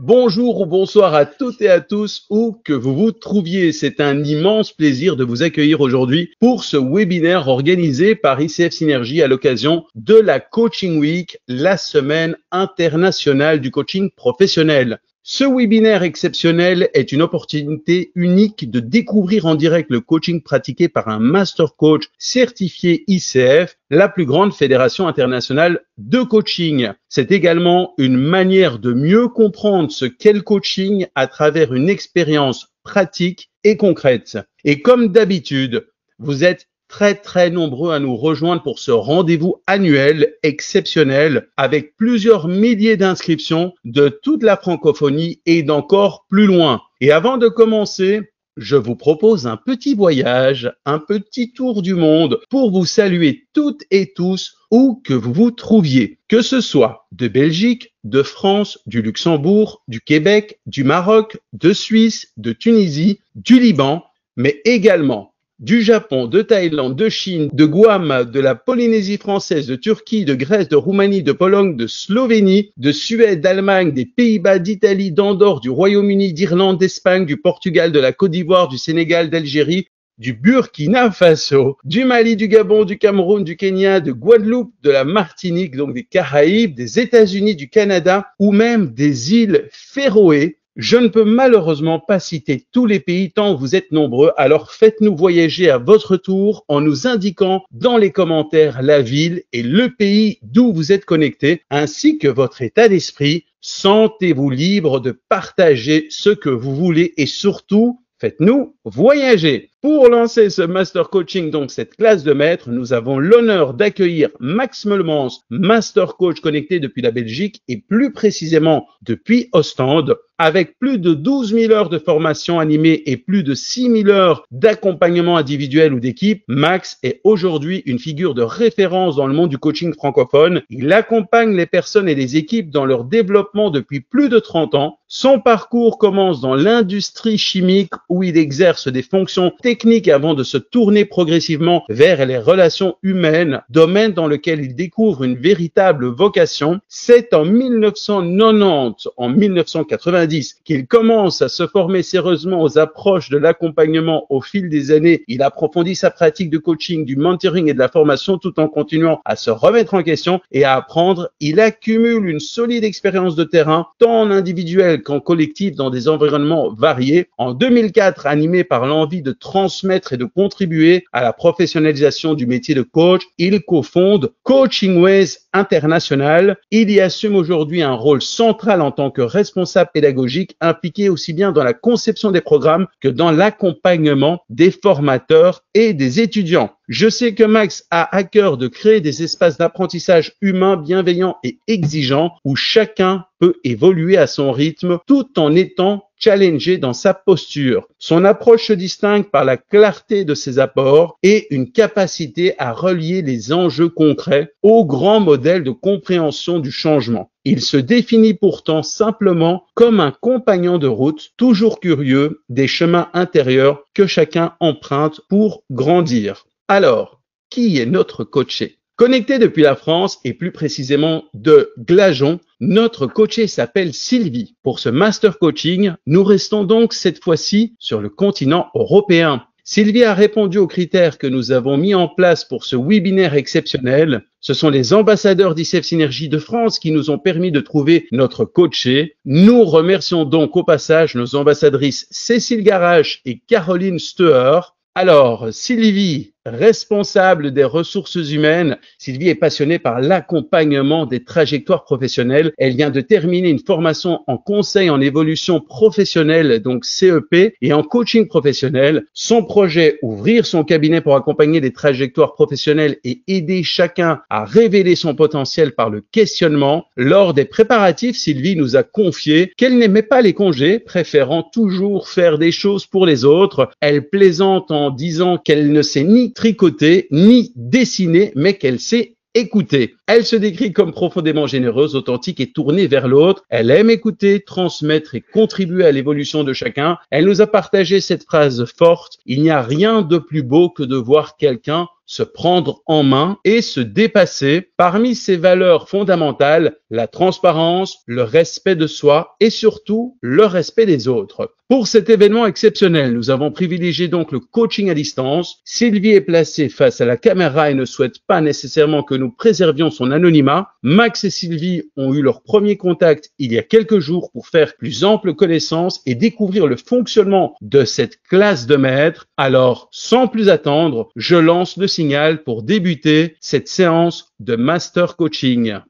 Bonjour ou bonsoir à toutes et à tous, où que vous vous trouviez. C'est un immense plaisir de vous accueillir aujourd'hui pour ce webinaire organisé par ICF Synergie à l'occasion de la Coaching Week, la semaine internationale du coaching professionnel. Ce webinaire exceptionnel est une opportunité unique de découvrir en direct le coaching pratiqué par un master coach certifié ICF, la plus grande fédération internationale de coaching. C'est également une manière de mieux comprendre ce qu'est le coaching à travers une expérience pratique et concrète. Et comme d'habitude, vous êtes très nombreux à nous rejoindre pour ce rendez-vous annuel exceptionnel avec plusieurs milliers d'inscriptions de toute la francophonie et d'encore plus loin. Et avant de commencer, je vous propose un petit voyage, un petit tour du monde pour vous saluer toutes et tous où que vous vous trouviez, que ce soit de Belgique, de France, du Luxembourg, du Québec, du Maroc, de Suisse, de Tunisie, du Liban, mais également du Japon, de Thaïlande, de Chine, de Guam, de la Polynésie française, de Turquie, de Grèce, de Roumanie, de Pologne, de Slovénie, de Suède, d'Allemagne, des Pays-Bas, d'Italie, d'Andorre, du Royaume-Uni, d'Irlande, d'Espagne, du Portugal, de la Côte d'Ivoire, du Sénégal, d'Algérie, du Burkina Faso, du Mali, du Gabon, du Cameroun, du Kenya, de Guadeloupe, de la Martinique, donc des Caraïbes, des États-Unis, du Canada ou même des îles Féroé. Je ne peux malheureusement pas citer tous les pays tant vous êtes nombreux, alors faites-nous voyager à votre tour en nous indiquant dans les commentaires la ville et le pays d'où vous êtes connectés, ainsi que votre état d'esprit. Sentez-vous libre de partager ce que vous voulez et surtout, faites-nous voyager. Pour lancer ce Master Coaching, donc cette classe de maître, nous avons l'honneur d'accueillir Max Meulemans, Master Coach connecté depuis la Belgique et plus précisément depuis Ostende. Avec plus de 12 000 heures de formation animée et plus de 6 000 heures d'accompagnement individuel ou d'équipe, Max est aujourd'hui une figure de référence dans le monde du coaching francophone. Il accompagne les personnes et les équipes dans leur développement depuis plus de 30 ans. Son parcours commence dans l'industrie chimique où il exerce des fonctions techniques avant de se tourner progressivement vers les relations humaines, domaine dans lequel il découvre une véritable vocation. C'est en 1990 qu'il commence à se former sérieusement aux approches de l'accompagnement au fil des années. Il approfondit sa pratique de coaching, du mentoring et de la formation tout en continuant à se remettre en question et à apprendre. Il accumule une solide expérience de terrain, tant en individuel qu'en collectif dans des environnements variés. En 2004, animé par l'envie de transmettre et de contribuer à la professionnalisation du métier de coach, il cofonde Coaching Ways International. Il y assume aujourd'hui un rôle central en tant que responsable pédagogique impliqué aussi bien dans la conception des programmes que dans l'accompagnement des formateurs et des étudiants. Je sais que Max a à cœur de créer des espaces d'apprentissage humains, bienveillants et exigeants où chacun peut évoluer à son rythme tout en étant challengé dans sa posture. Son approche se distingue par la clarté de ses apports et une capacité à relier les enjeux concrets au grand modèle de compréhension du changement. Il se définit pourtant simplement comme un compagnon de route, toujours curieux des chemins intérieurs que chacun emprunte pour grandir. Alors, qui est notre coaché? Connecté depuis la France et plus précisément de Glageon, notre coachée s'appelle Sylvie. Pour ce Master Coaching, nous restons donc cette fois-ci sur le continent européen. Sylvie a répondu aux critères que nous avons mis en place pour ce webinaire exceptionnel. Ce sont les ambassadeurs d'ICF Synergie de France qui nous ont permis de trouver notre coachée. Nous remercions donc au passage nos ambassadrices Cécile Garache et Caroline Steuer. Alors, Sylvie, responsable des ressources humaines, Sylvie est passionnée par l'accompagnement des trajectoires professionnelles. Elle vient de terminer une formation en conseil en évolution professionnelle, donc CEP, et en coaching professionnel. Son projet, ouvrir son cabinet pour accompagner les trajectoires professionnelles et aider chacun à révéler son potentiel par le questionnement. Lors des préparatifs, Sylvie nous a confié qu'elle n'aimait pas les congés, préférant toujours faire des choses pour les autres. Elle plaisante en disant qu'elle ne sait ni tricoter, ni dessiner, mais qu'elle sait écouter. Elle se décrit comme profondément généreuse, authentique et tournée vers l'autre. Elle aime écouter, transmettre et contribuer à l'évolution de chacun. Elle nous a partagé cette phrase forte: il n'y a rien de plus beau que de voir quelqu'un se prendre en main et se dépasser. Parmi ces valeurs fondamentales, la transparence, le respect de soi et surtout le respect des autres. Pour cet événement exceptionnel, nous avons privilégié donc le coaching à distance. Sylvie est placée face à la caméra et ne souhaite pas nécessairement que nous préservions son anonymat. Max et Sylvie ont eu leur premier contact il y a quelques jours pour faire plus ample connaissance et découvrir le fonctionnement de cette classe de maîtres. Alors, sans plus attendre, je lance le signal pour débuter cette séance de Master Coaching.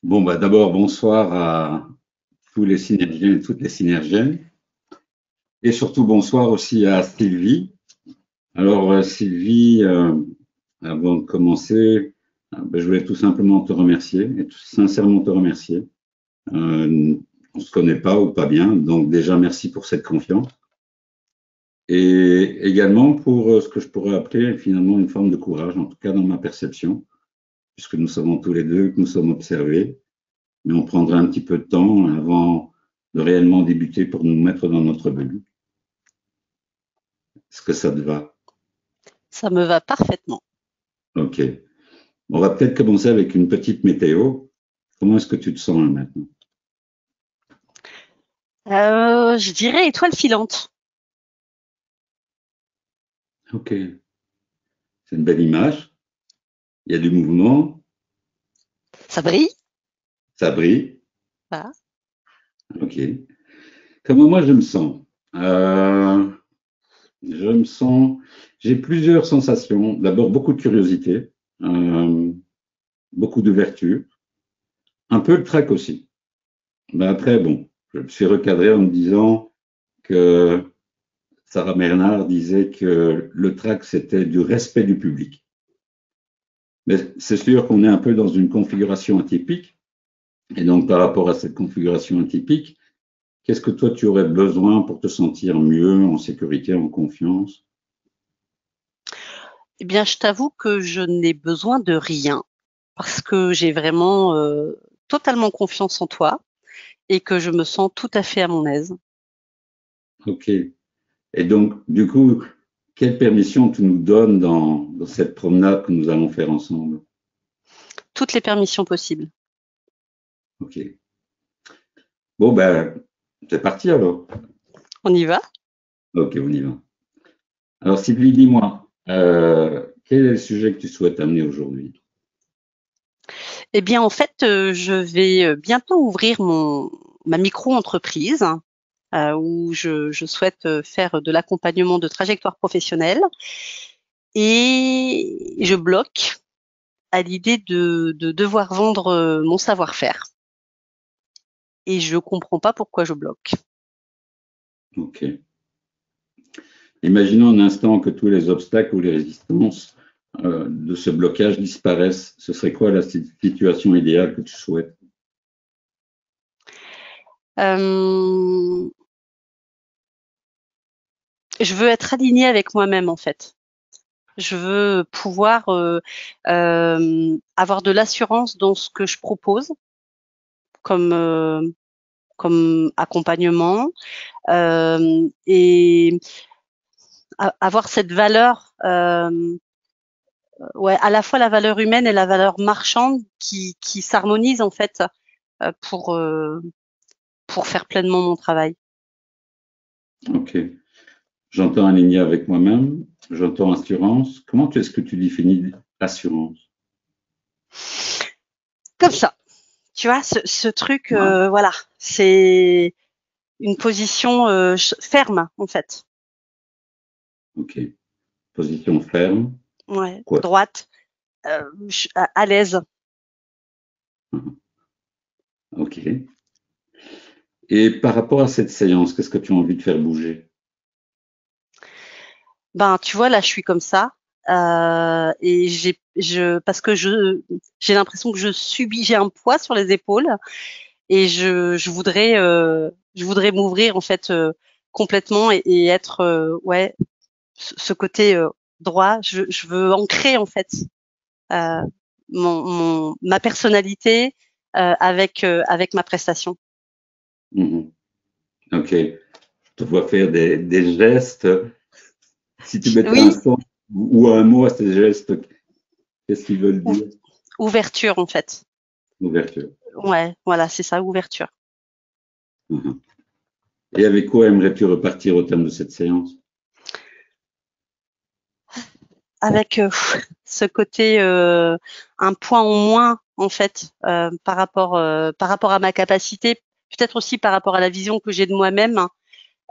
Bon, d'abord, bonsoir à tous les synergiens et toutes les synergiennes. Et surtout, bonsoir aussi à Sylvie. Alors, Sylvie, avant de commencer, je voulais tout simplement te remercier, et tout sincèrement te remercier. On ne se connaît pas ou pas bien, donc déjà, merci pour cette confiance. Et également pour ce que je pourrais appeler finalement une forme de courage, en tout cas dans ma perception, puisque nous savons tous les deux que nous sommes observés, mais on prendra un petit peu de temps avant de réellement débuter pour nous mettre dans notre bulle. Est-ce que ça te va? Ça me va parfaitement. Ok. On va peut-être commencer avec une petite météo. Comment est-ce que tu te sens là maintenant? Je dirais étoile filante. Ok. C'est une belle image. Il y a du mouvement. Ça brille. Ça brille. Voilà. Ok. Comment moi je me sens? J'ai plusieurs sensations. D'abord, beaucoup de curiosité, beaucoup d'ouverture, un peu de trac aussi. Après, bon, je me suis recadré en me disant que Sarah Bernard disait que le trac, c'était du respect du public. Mais c'est sûr qu'on est un peu dans une configuration atypique. Et donc, par rapport à cette configuration atypique, qu'est-ce que toi, tu aurais besoin pour te sentir mieux, en sécurité, en confiance? Eh bien, je t'avoue que je n'ai besoin de rien parce que j'ai vraiment totalement confiance en toi et que je me sens tout à fait à mon aise. Ok. Et donc, du coup, quelle permission tu nous donnes dans cette promenade que nous allons faire ensemble? Toutes les permissions possibles. Ok. Bon, c'est parti alors. On y va? Ok, on y va. Alors, Sylvie, dis-moi, quel est le sujet que tu souhaites amener aujourd'hui? Eh bien, en fait, je vais bientôt ouvrir ma micro-entreprise où je souhaite faire de l'accompagnement de trajectoire professionnelle et je bloque à l'idée de devoir vendre mon savoir-faire. Et je comprends pas pourquoi je bloque. Ok. Imaginons un instant que tous les obstacles ou les résistances de ce blocage disparaissent. Ce serait quoi la situation idéale que tu souhaites? Je veux être alignée avec moi-même, en fait. Je veux pouvoir avoir de l'assurance dans ce que je propose comme accompagnement et avoir cette valeur, à la fois la valeur humaine et la valeur marchande qui s'harmonisent en fait pour faire pleinement mon travail. Ok. J'entends aligné avec moi-même, j'entends assurance. Comment est-ce que tu définis assurance? Comme ça. Tu vois, ce truc, voilà, c'est une position ferme, en fait. Ok. Position ferme. Ouais, Quoi? droite, à l'aise. Ok. Et par rapport à cette séance, qu'est-ce que tu as envie de faire bouger? Tu vois, là, je suis comme ça. Et parce que j'ai l'impression que j'ai un poids sur les épaules et je voudrais m'ouvrir en fait complètement et être ce côté droit. Je veux ancrer en fait ma personnalité avec ma prestation. Ok. Je te vois faire des gestes Si tu mettais un Oui, son ou un mot à ces gestes, qu'est-ce qu'ils veulent dire? ouverture en fait. Ouverture. Ouais, voilà, c'est ça, ouverture. Mhm. Et avec quoi aimerais-tu repartir au terme de cette séance? Avec ce côté un point en moins en fait par rapport à ma capacité, peut-être aussi par rapport à la vision que j'ai de moi-même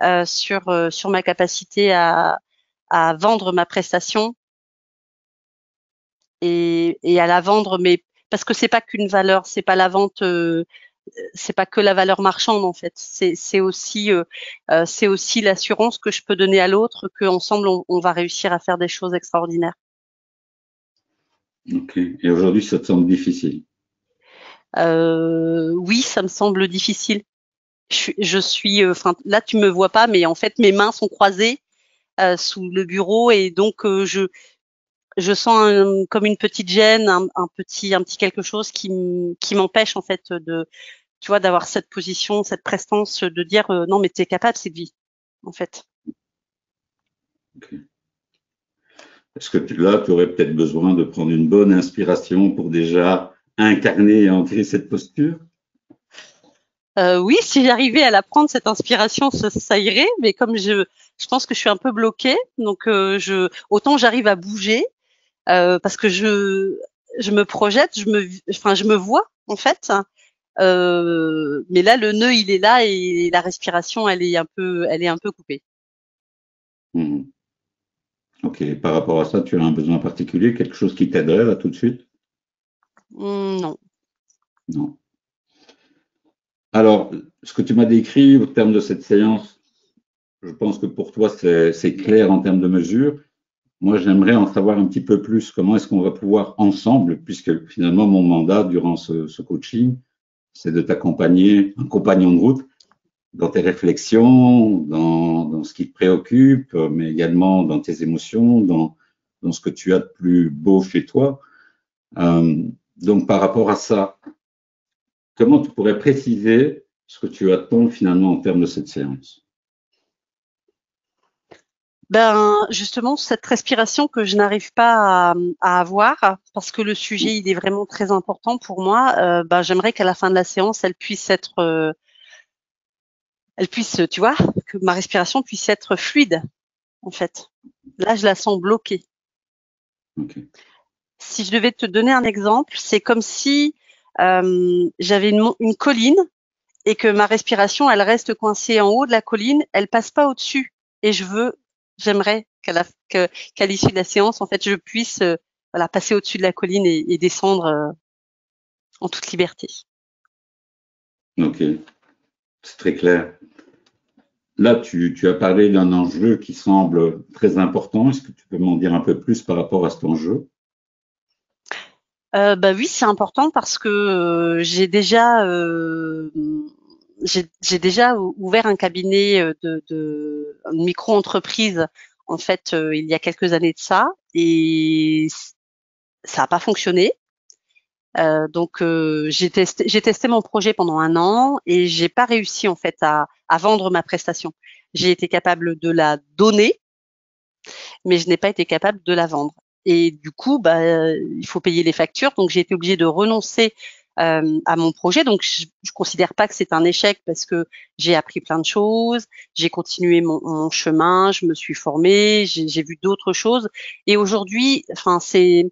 hein, sur ma capacité à vendre ma prestation et à la vendre, mais parce que c'est pas qu'une valeur, c'est pas la vente, c'est pas que la valeur marchande en fait, c'est aussi l'assurance que je peux donner à l'autre qu'ensemble on va réussir à faire des choses extraordinaires. Ok. Et aujourd'hui, ça te semble difficile. Oui, ça me semble difficile. Enfin là tu me vois pas, mais en fait mes mains sont croisées sous le bureau et donc je sens comme une petite gêne, un petit quelque chose qui m'empêche en fait tu vois, d'avoir cette position, cette prestance, de dire non mais tu es capable Sylvie, en fait. Ok. Est-ce que là, tu aurais peut-être besoin de prendre une bonne inspiration pour déjà incarner et ancrer cette posture? Oui, si j'arrivais à la prendre cette inspiration, ça irait, mais comme je pense que je suis un peu bloquée, donc autant j'arrive à bouger parce que je me projette, enfin je me vois en fait. Mais là, le nœud, il est là et la respiration, elle est un peu coupée. Mhm. Ok. Par rapport à ça, tu as un besoin particulier, quelque chose qui t'aiderait là tout de suite? Non. Non. Alors, ce que tu m'as décrit au terme de cette séance, je pense que pour toi, c'est clair en termes de mesure. Moi, j'aimerais en savoir un petit peu plus. Comment est-ce qu'on va pouvoir ensemble, puisque finalement, mon mandat durant ce coaching, c'est de t'accompagner, un compagnon de route, dans tes réflexions, dans ce qui te préoccupe, mais également dans tes émotions, dans ce que tu as de plus beau chez toi. Euh, donc, par rapport à ça, comment tu pourrais préciser ce que tu attends finalement en termes de cette séance? Ben, justement, cette respiration que je n'arrive pas à avoir, parce que le sujet, il est vraiment très important pour moi, ben, j'aimerais qu'à la fin de la séance, elle puisse, tu vois, que ma respiration puisse être fluide, en fait. Là, je la sens bloquée. Ok. Si je devais te donner un exemple, c'est comme si j'avais une colline et que ma respiration, elle reste coincée en haut de la colline, elle passe pas au-dessus. Et j'aimerais qu'à l'issue de la séance, en fait, je puisse voilà, passer au-dessus de la colline et descendre en toute liberté. Ok, c'est très clair. Là, tu as parlé d'un enjeu qui semble très important. Est-ce que tu peux m'en dire un peu plus par rapport à cet enjeu? Bah oui, c'est important parce que j'ai déjà ouvert un cabinet de une micro-entreprise en fait il y a quelques années de ça et ça n'a pas fonctionné. Donc j'ai testé mon projet pendant un an et j'ai pas réussi en fait à vendre ma prestation. J'ai été capable de la donner, mais je n'ai pas été capable de la vendre. Et du coup, bah, il faut payer les factures, donc j'ai été obligée de renoncer à mon projet. Donc je considère pas que c'est un échec parce que j'ai appris plein de choses, j'ai continué mon chemin, je me suis formée, j'ai vu d'autres choses. Et aujourd'hui, enfin c'est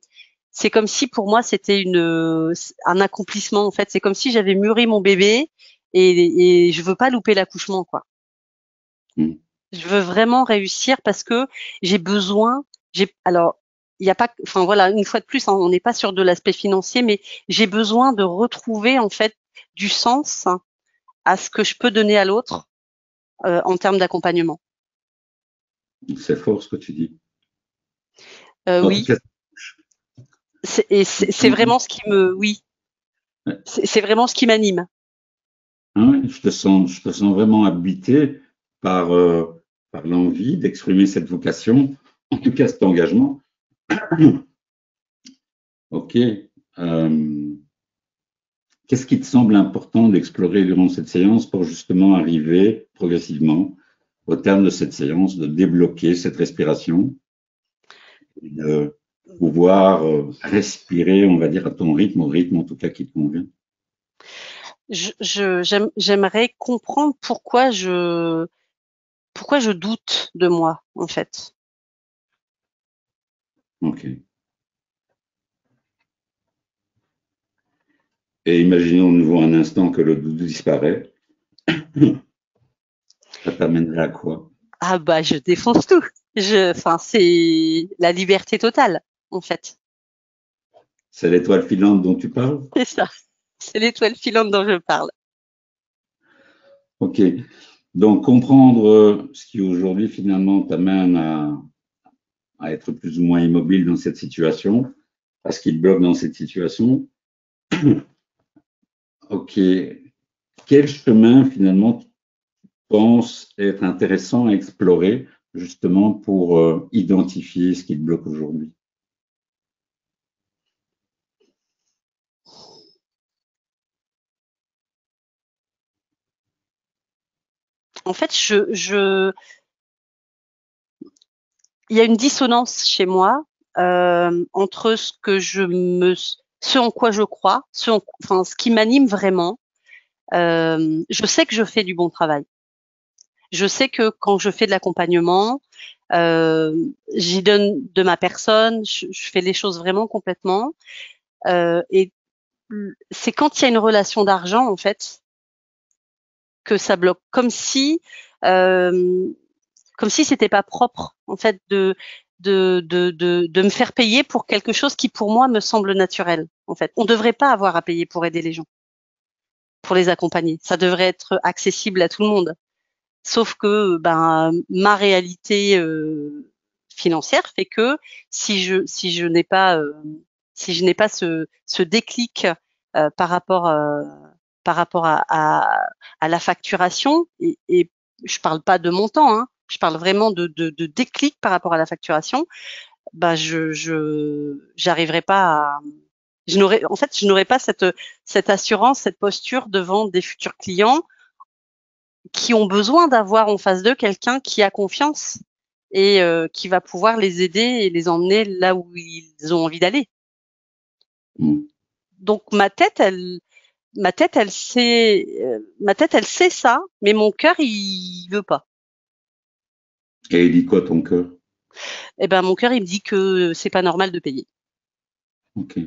comme si pour moi c'était un accomplissement en fait. C'est comme si j'avais mûri mon bébé et je veux pas louper l'accouchement quoi. Hmm. Je veux vraiment réussir parce que j'ai besoin. Alors il y a pas, enfin voilà, une fois de plus, hein, on n'est pas sur de l'aspect financier, mais j'ai besoin de retrouver en fait du sens à ce que je peux donner à l'autre en termes d'accompagnement. C'est fort ce que tu dis. En tout Oui, cas, c'est vraiment ce qui me, oui, c'est vraiment ce qui m'anime. hein, je te sens vraiment habité par, par l'envie d'exprimer cette vocation, en tout cas cet engagement. Ok. Qu'est-ce qui te semble important d'explorer durant cette séance pour justement arriver progressivement au terme de cette séance, de débloquer cette respiration, et de pouvoir respirer, on va dire, à ton rythme, au rythme en tout cas qui te convient. J'aimerais comprendre pourquoi je doute de moi, en fait. Ok. Et imaginons de nouveau un instant que le doute disparaît. Ça t'amènerait à quoi? Ah bah, je défonce tout. Enfin, c'est la liberté totale, en fait. C'est l'étoile filante dont tu parles? C'est ça. C'est l'étoile filante dont je parle. Ok. Donc, comprendre ce qui aujourd'hui finalement t'amène à être plus ou moins immobile dans cette situation, à ce qui te bloque dans cette situation. Ok. Quel chemin finalement tu penses être intéressant à explorer justement pour identifier ce qui te bloque aujourd'hui? En fait, il y a une dissonance chez moi entre ce en quoi je crois, enfin, ce qui m'anime vraiment. Je sais que je fais du bon travail. Je sais que quand je fais de l'accompagnement, j'y donne de ma personne, je fais les choses vraiment complètement. Et c'est quand il y a une relation d'argent, en fait, que ça bloque. Comme si c'était pas propre, en fait, de me faire payer pour quelque chose qui, pour moi, me semble naturel, en fait. On devrait pas avoir à payer pour aider les gens, pour les accompagner. Ça devrait être accessible à tout le monde. Sauf que ben ma réalité financière fait que si je n'ai pas ce déclic par rapport à la facturation et je parle pas de montant, hein, je parle vraiment de déclic par rapport à la facturation, ben j'arriverai pas à je n'aurais pas cette assurance, cette posture devant des futurs clients qui ont besoin d'avoir en face d'eux quelqu'un qui a confiance et qui va pouvoir les aider et les emmener là où ils ont envie d'aller. Donc ma tête, elle sait ça, mais mon cœur, il veut pas. Et il dit quoi ton cœur? Eh ben mon cœur, il me dit que c'est pas normal de payer. Ok.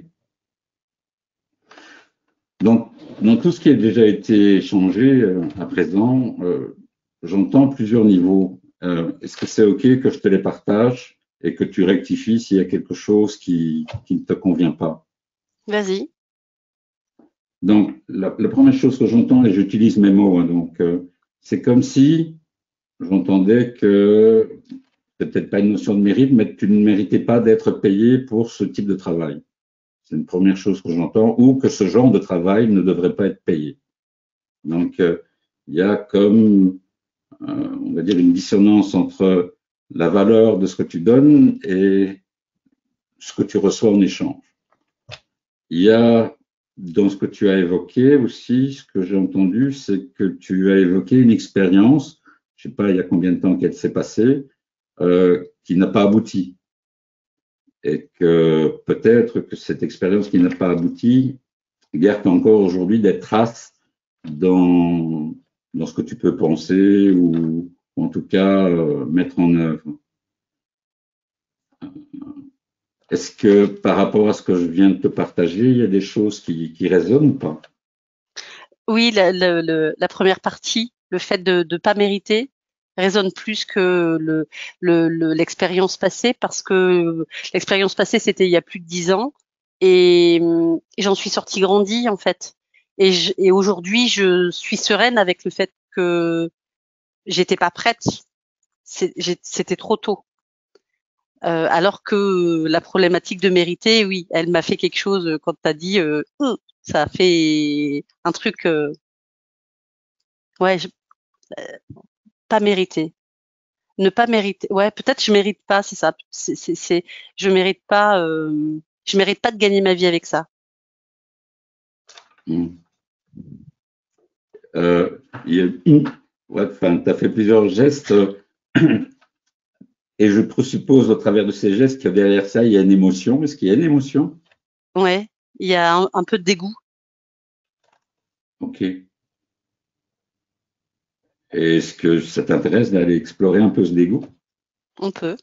Donc, dans tout ce qui a déjà été échangé à présent, j'entends plusieurs niveaux. Est-ce que c'est OK que je te les partage et que tu rectifies s'il y a quelque chose qui ne te convient pas? Vas-y. Donc, la première chose que j'entends, et j'utilise mes mots, hein, donc c'est comme si j'entendais que c'est peut-être pas une notion de mérite, mais tu ne méritais pas d'être payé pour ce type de travail. C'est une première chose que j'entends, ou que ce genre de travail ne devrait pas être payé. Donc, il y a comme, on va dire, une dissonance entre la valeur de ce que tu donnes et ce que tu reçois en échange. Il y a, dans ce que tu as évoqué aussi, ce que j'ai entendu, c'est que tu as évoqué une expérience, je ne sais pas il y a combien de temps qu'elle s'est passée, qui n'a pas abouti. Et que peut-être que cette expérience qui n'a pas abouti garde encore aujourd'hui des traces dans ce que tu peux penser ou en tout cas mettre en œuvre. Est-ce que par rapport à ce que je viens de te partager, il y a des choses qui résonnent ou pas? Oui, la première partie, le fait de ne pas mériter, résonne plus que l'expérience passée, parce que l'expérience passée, c'était il y a plus de 10 ans, et j'en suis sortie grandie, en fait. Et aujourd'hui, je suis sereine avec le fait que j'étais pas prête. C'était trop tôt. Alors que la problématique de mériter, oui, elle m'a fait quelque chose quand tu as dit, ça a fait un truc, ouais, pas mériter. Ne pas mériter. Ouais, peut-être je mérite pas, c'est ça. Je mérite pas, je mérite pas de gagner ma vie avec ça. Il y a ouais, enfin, tu as fait plusieurs gestes et je présuppose au travers de ces gestes que derrière ça, il y a une émotion. Est-ce qu'il y a une émotion? Ouais, il y a un peu de dégoût. Ok. Et est-ce que ça t'intéresse d'aller explorer un peu ce dégoût? On peut.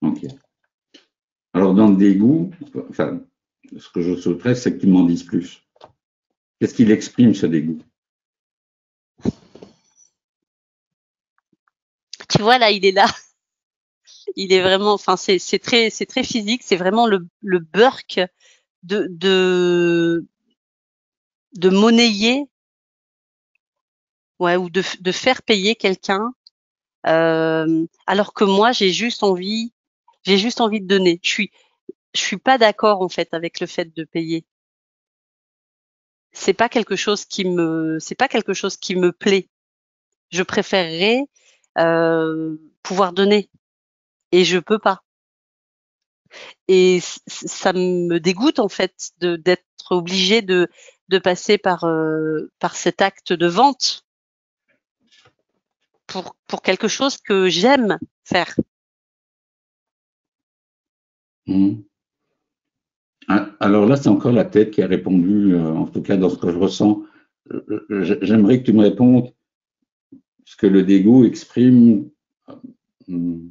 Ok. Alors, dans le dégoût, enfin, ce que je souhaiterais, c'est que tu m'en dises plus. Qu'est-ce qu'il exprime, ce dégoût? Tu vois, là, il est là. Il est vraiment, enfin, c'est très physique. C'est vraiment le burk de, de, de monnayer, ouais, ou de faire payer quelqu'un, alors que moi, j'ai juste envie de donner. Je suis pas d'accord, en fait, avec le fait de payer. C'est pas quelque chose qui me plaît. Je préférerais, pouvoir donner et je peux pas. Et ça me dégoûte en fait d'être obligée de passer par cet acte de vente pour quelque chose que j'aime faire. Hmm. Ah, alors là, c'est encore la tête qui a répondu, en tout cas dans ce que je ressens. J'aimerais que tu me répondes ce que le dégoût exprime. Hmm.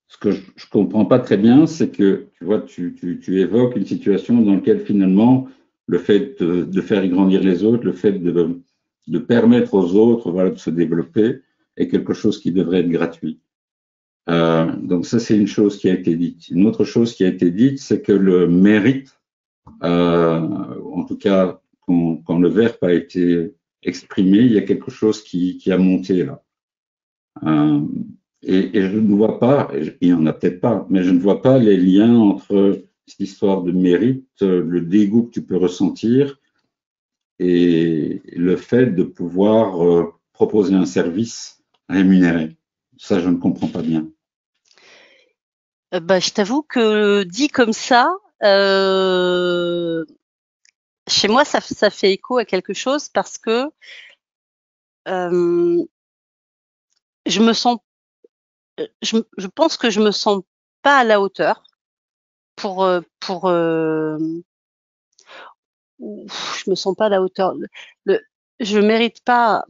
Ce que je ne comprends pas très bien, c'est que tu vois, tu évoques une situation dans laquelle finalement le fait de faire grandir les autres, le fait de permettre aux autres, voilà, de se développer, est quelque chose qui devrait être gratuit. Donc ça, c'est une chose qui a été dite. Une autre chose qui a été dite, c'est que le mérite, en tout cas quand le verbe a été exprimé, il y a quelque chose qui a monté là. Euh, et je ne vois pas, il n'y en a peut-être pas, mais je ne vois pas les liens entre cette histoire de mérite, le dégoût que tu peux ressentir et le fait de pouvoir proposer un service rémunéré. Ça, je ne comprends pas bien. Bah, je t'avoue que dit comme ça, euh, chez moi, ça fait écho à quelque chose parce que euh, je me sens, je pense que je me sens pas à la hauteur pour je me sens pas à la hauteur. Le, je mérite pas.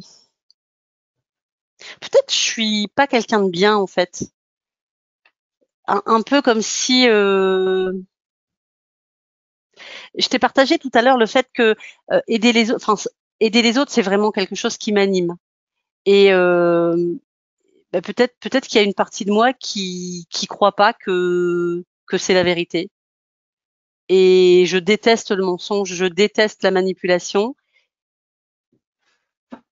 Peut-être je suis pas quelqu'un de bien en fait. Un peu comme si je t'ai partagé tout à l'heure le fait que aider les autres, enfin aider les autres, c'est vraiment quelque chose qui m'anime. Et bah, peut-être qu'il y a une partie de moi qui croit pas que c'est la vérité. Et je déteste le mensonge, je déteste la manipulation.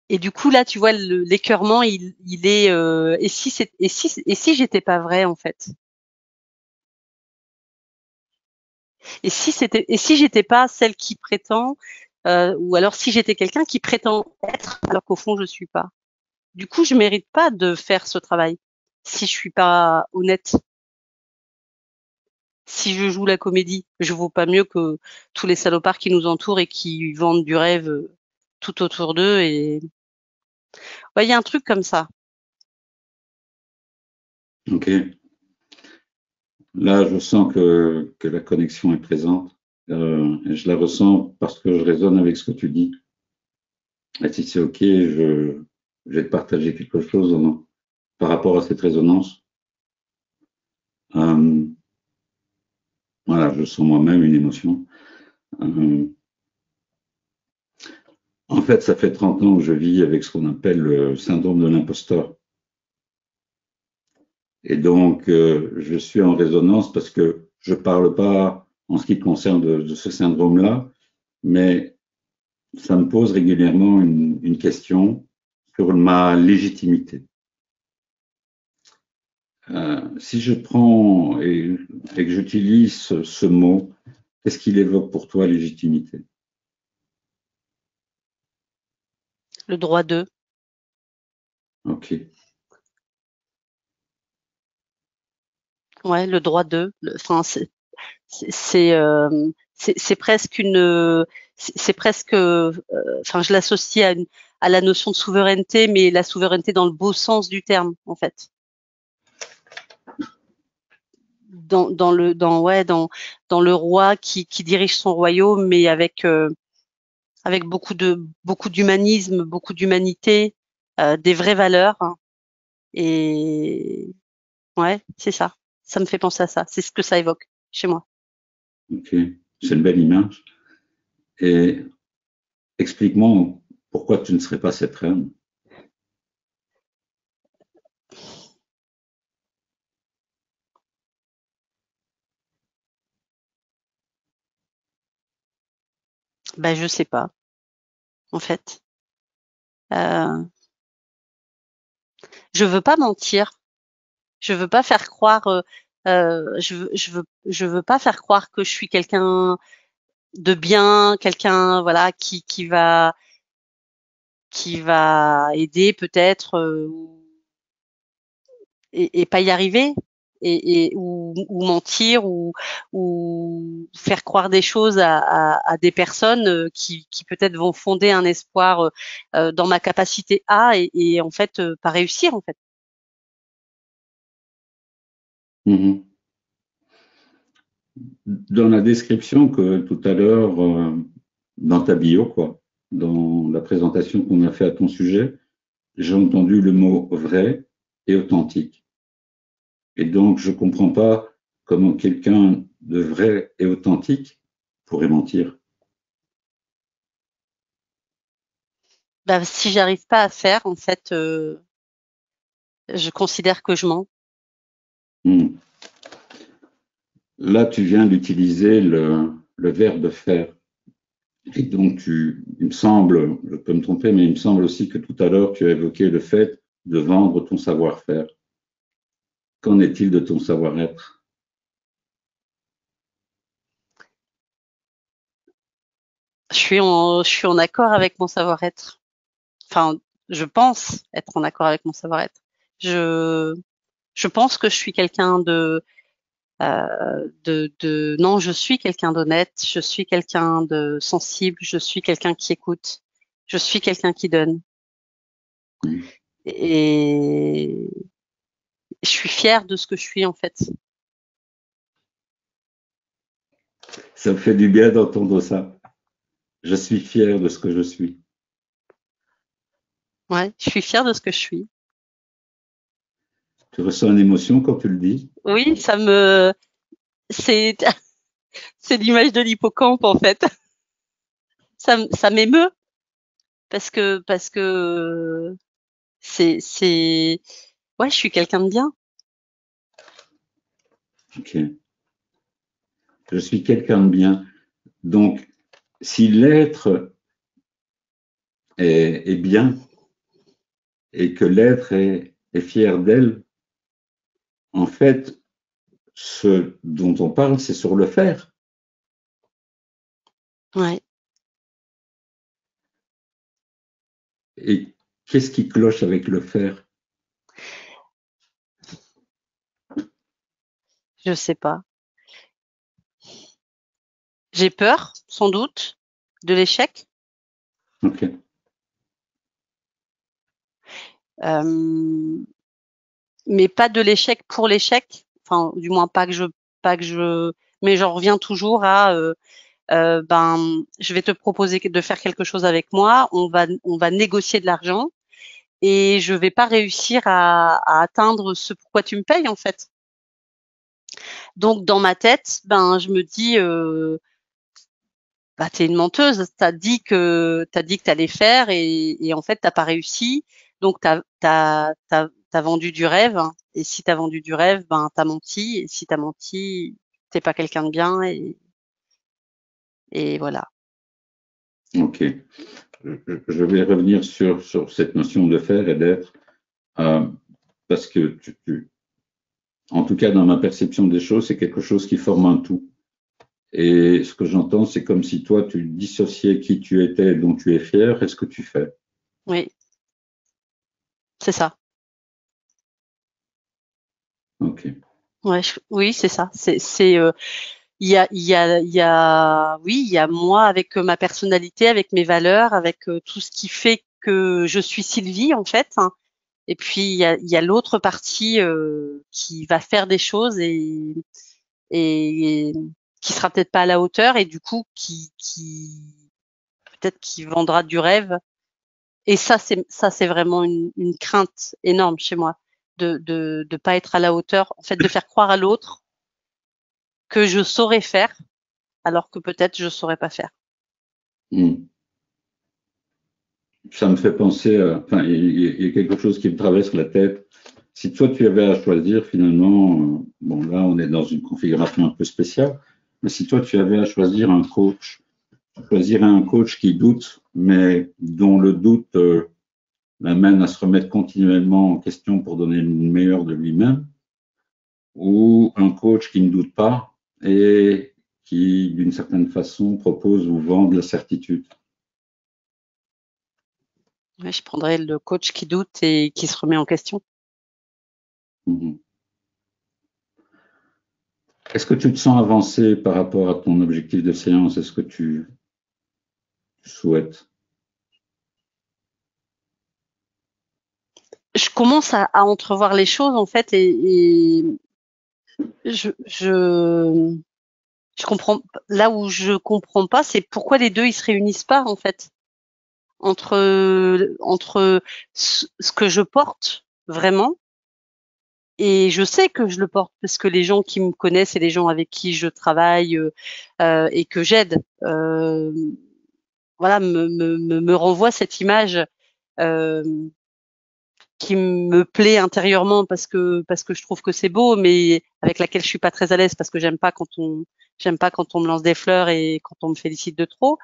Et du coup là, tu vois, l'écœurement, il est et si j'étais pas vrai en fait. Et si j'étais pas celle qui prétend, ou alors si j'étais quelqu'un qui prétend être, alors qu'au fond je suis pas. Du coup, je mérite pas de faire ce travail si je suis pas honnête. Si je joue la comédie, je vaux pas mieux que tous les salopards qui nous entourent et qui vendent du rêve tout autour d'eux. Et ouais, il y a un truc comme ça. Ok. Là, je sens que la connexion est présente. Et je la ressens parce que je résonne avec ce que tu dis. Et si c'est ok, je vais te partager quelque chose par rapport à cette résonance. Euh, voilà, je sens moi-même une émotion. Euh, en fait, ça fait 30 ans que je vis avec ce qu'on appelle le syndrome de l'imposteur. Et donc, je suis en résonance parce que je parle pas en ce qui concerne de ce syndrome-là, mais ça me pose régulièrement une question sur ma légitimité. Si je prends et que j'utilise ce mot, qu'est-ce qu'il évoque pour toi, légitimité? Le droit d'eux. Ok. Ouais, le droit d'eux. Enfin, c'est c'est presque une, c'est presque, enfin, je l'associe à la notion de souveraineté, mais la souveraineté dans le beau sens du terme, en fait. Dans le roi qui dirige son royaume, mais avec beaucoup d'humanisme, beaucoup d'humanité, des vraies valeurs. Hein. Et ouais, c'est ça. Ça me fait penser à ça. C'est ce que ça évoque chez moi. Ok, c'est une belle image. Et explique-moi pourquoi tu ne serais pas cette reine. Ben, je sais pas, en fait. Euh, je veux pas mentir. Je veux pas faire croire. Je veux pas faire croire que je suis quelqu'un de bien, quelqu'un voilà qui va aider peut-être et pas y arriver ou mentir ou faire croire des choses à des personnes qui peut-être vont fonder un espoir dans ma capacité et en fait pas réussir en fait. Mhm. Dans la description que tout à l'heure, dans ta bio, quoi, dans la présentation qu'on a fait à ton sujet, j'ai entendu le mot vrai et authentique. Et donc, je comprends pas comment quelqu'un de vrai et authentique pourrait mentir. Bah, si j'arrive pas à faire en fait je considère que je mens. Hmm. Là, tu viens d'utiliser le verbe faire. Et donc, il me semble, je peux me tromper, mais il me semble aussi que tout à l'heure, tu as évoqué le fait de vendre ton savoir-faire. Qu'en est-il de ton savoir-être? Je suis en accord avec mon savoir-être. Enfin, je pense être en accord avec mon savoir-être. Je, je pense que je suis quelqu'un non, je suis quelqu'un d'honnête, je suis quelqu'un de sensible, je suis quelqu'un qui écoute, je suis quelqu'un qui donne. Hmm. Et je suis fière de ce que je suis, en fait. Ça me fait du bien d'entendre ça. Je suis fier de ce que je suis. Ouais, je suis fière de ce que je suis. Tu ressens une émotion quand tu le dis? Oui, c'est, c'est l'image de l'hippocampe, en fait. Ça m'émeut parce que ouais, je suis quelqu'un de bien. Ok. Je suis quelqu'un de bien. Donc, si l'être est bien et que l'être est fier d'elle, en fait, ce dont on parle, c'est sur le faire. Ouais, Et qu'est-ce qui cloche avec le faire? je sais pas. J'ai peur, sans doute, de l'échec. Ok. Euh, mais pas de l'échec pour l'échec. Enfin, du moins pas que je, mais j'en reviens toujours à, ben, je vais te proposer de faire quelque chose avec moi. On va négocier de l'argent et je vais pas réussir à atteindre ce pourquoi tu me payes en fait. Donc dans ma tête, ben, je me dis, bah t'es une menteuse. T'as dit que t'allais faire et en fait t'as pas réussi. Donc t'as vendu du rêve. Hein. Et si t'as vendu du rêve, ben t'as menti. Et si t'as menti, t'es pas quelqu'un de bien et voilà. Ok. Je vais revenir sur cette notion de faire et d'être, euh, parce que en tout cas, dans ma perception des choses, c'est quelque chose qui forme un tout. Et ce que j'entends, c'est comme si toi, tu dissociais qui tu étais, dont tu es fier, et ce que tu fais. Oui, c'est ça. Ok. Ouais, oui, c'est ça. oui, il y a moi avec ma personnalité, avec mes valeurs, avec tout ce qui fait que je suis Sylvie en fait. Et puis il y a l'autre partie qui va faire des choses et qui sera peut-être pas à la hauteur et du coup qui peut-être qui vendra du rêve. Et ça c'est vraiment une crainte énorme chez moi de pas être à la hauteur, en fait, de faire croire à l'autre que je saurais faire alors que peut-être je saurais pas faire. Hmm. Ça me fait penser enfin, il y a quelque chose qui me traverse la tête. Si toi, tu avais à choisir, finalement, bon, là, on est dans une configuration un peu spéciale, mais si toi, tu avais à choisir un coach, tu choisirais un coach qui doute, mais dont le doute l'amène à se remettre continuellement en question pour donner le meilleur de lui-même, ou un coach qui ne doute pas et qui, d'une certaine façon, propose ou vend de la certitude. Ouais, je prendrais le coach qui doute et qui se remet en question. Mhm. Est-ce que tu te sens avancé par rapport à ton objectif de séance? Est-ce que tu souhaites? Je commence à entrevoir les choses en fait et je comprends. Là où je comprends pas, c'est pourquoi les deux ils se réunissent pas en fait entre ce que je porte vraiment. Et je sais que je le porte parce que les gens qui me connaissent et les gens avec qui je travaille et que j'aide, voilà, me renvoient cette image euh, qui me plaît intérieurement parce que je trouve que c'est beau, mais avec laquelle je suis pas très à l'aise parce que j'aime pas quand on me lance des fleurs et quand on me félicite de trop.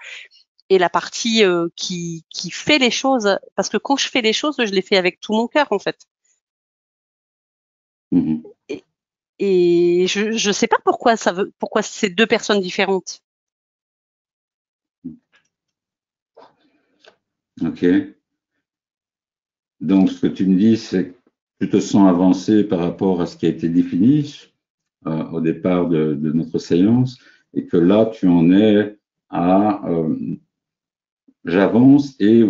Et la partie qui fait les choses, parce que quand je fais les choses, je les fais avec tout mon cœur en fait. Mhm. Et, et je sais pas pourquoi c'est deux personnes différentes. Ok. Donc, ce que tu me dis, c'est que tu te sens avancé par rapport à ce qui a été défini au départ de notre séance et que là, tu en es à j'avance et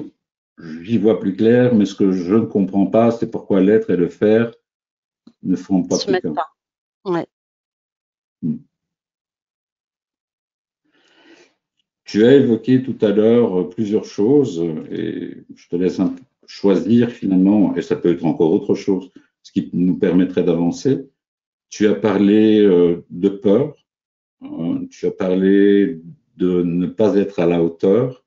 j'y vois plus clair, mais ce que je ne comprends pas, c'est pourquoi l'être et le faire ne font pas Se plus mettent qu'un. pas. Ouais. Tu as évoqué tout à l'heure plusieurs choses et je te laisse choisir finalement, et ça peut être encore autre chose, ce qui nous permettrait d'avancer. Tu as parlé de peur, tu as parlé de ne pas être à la hauteur.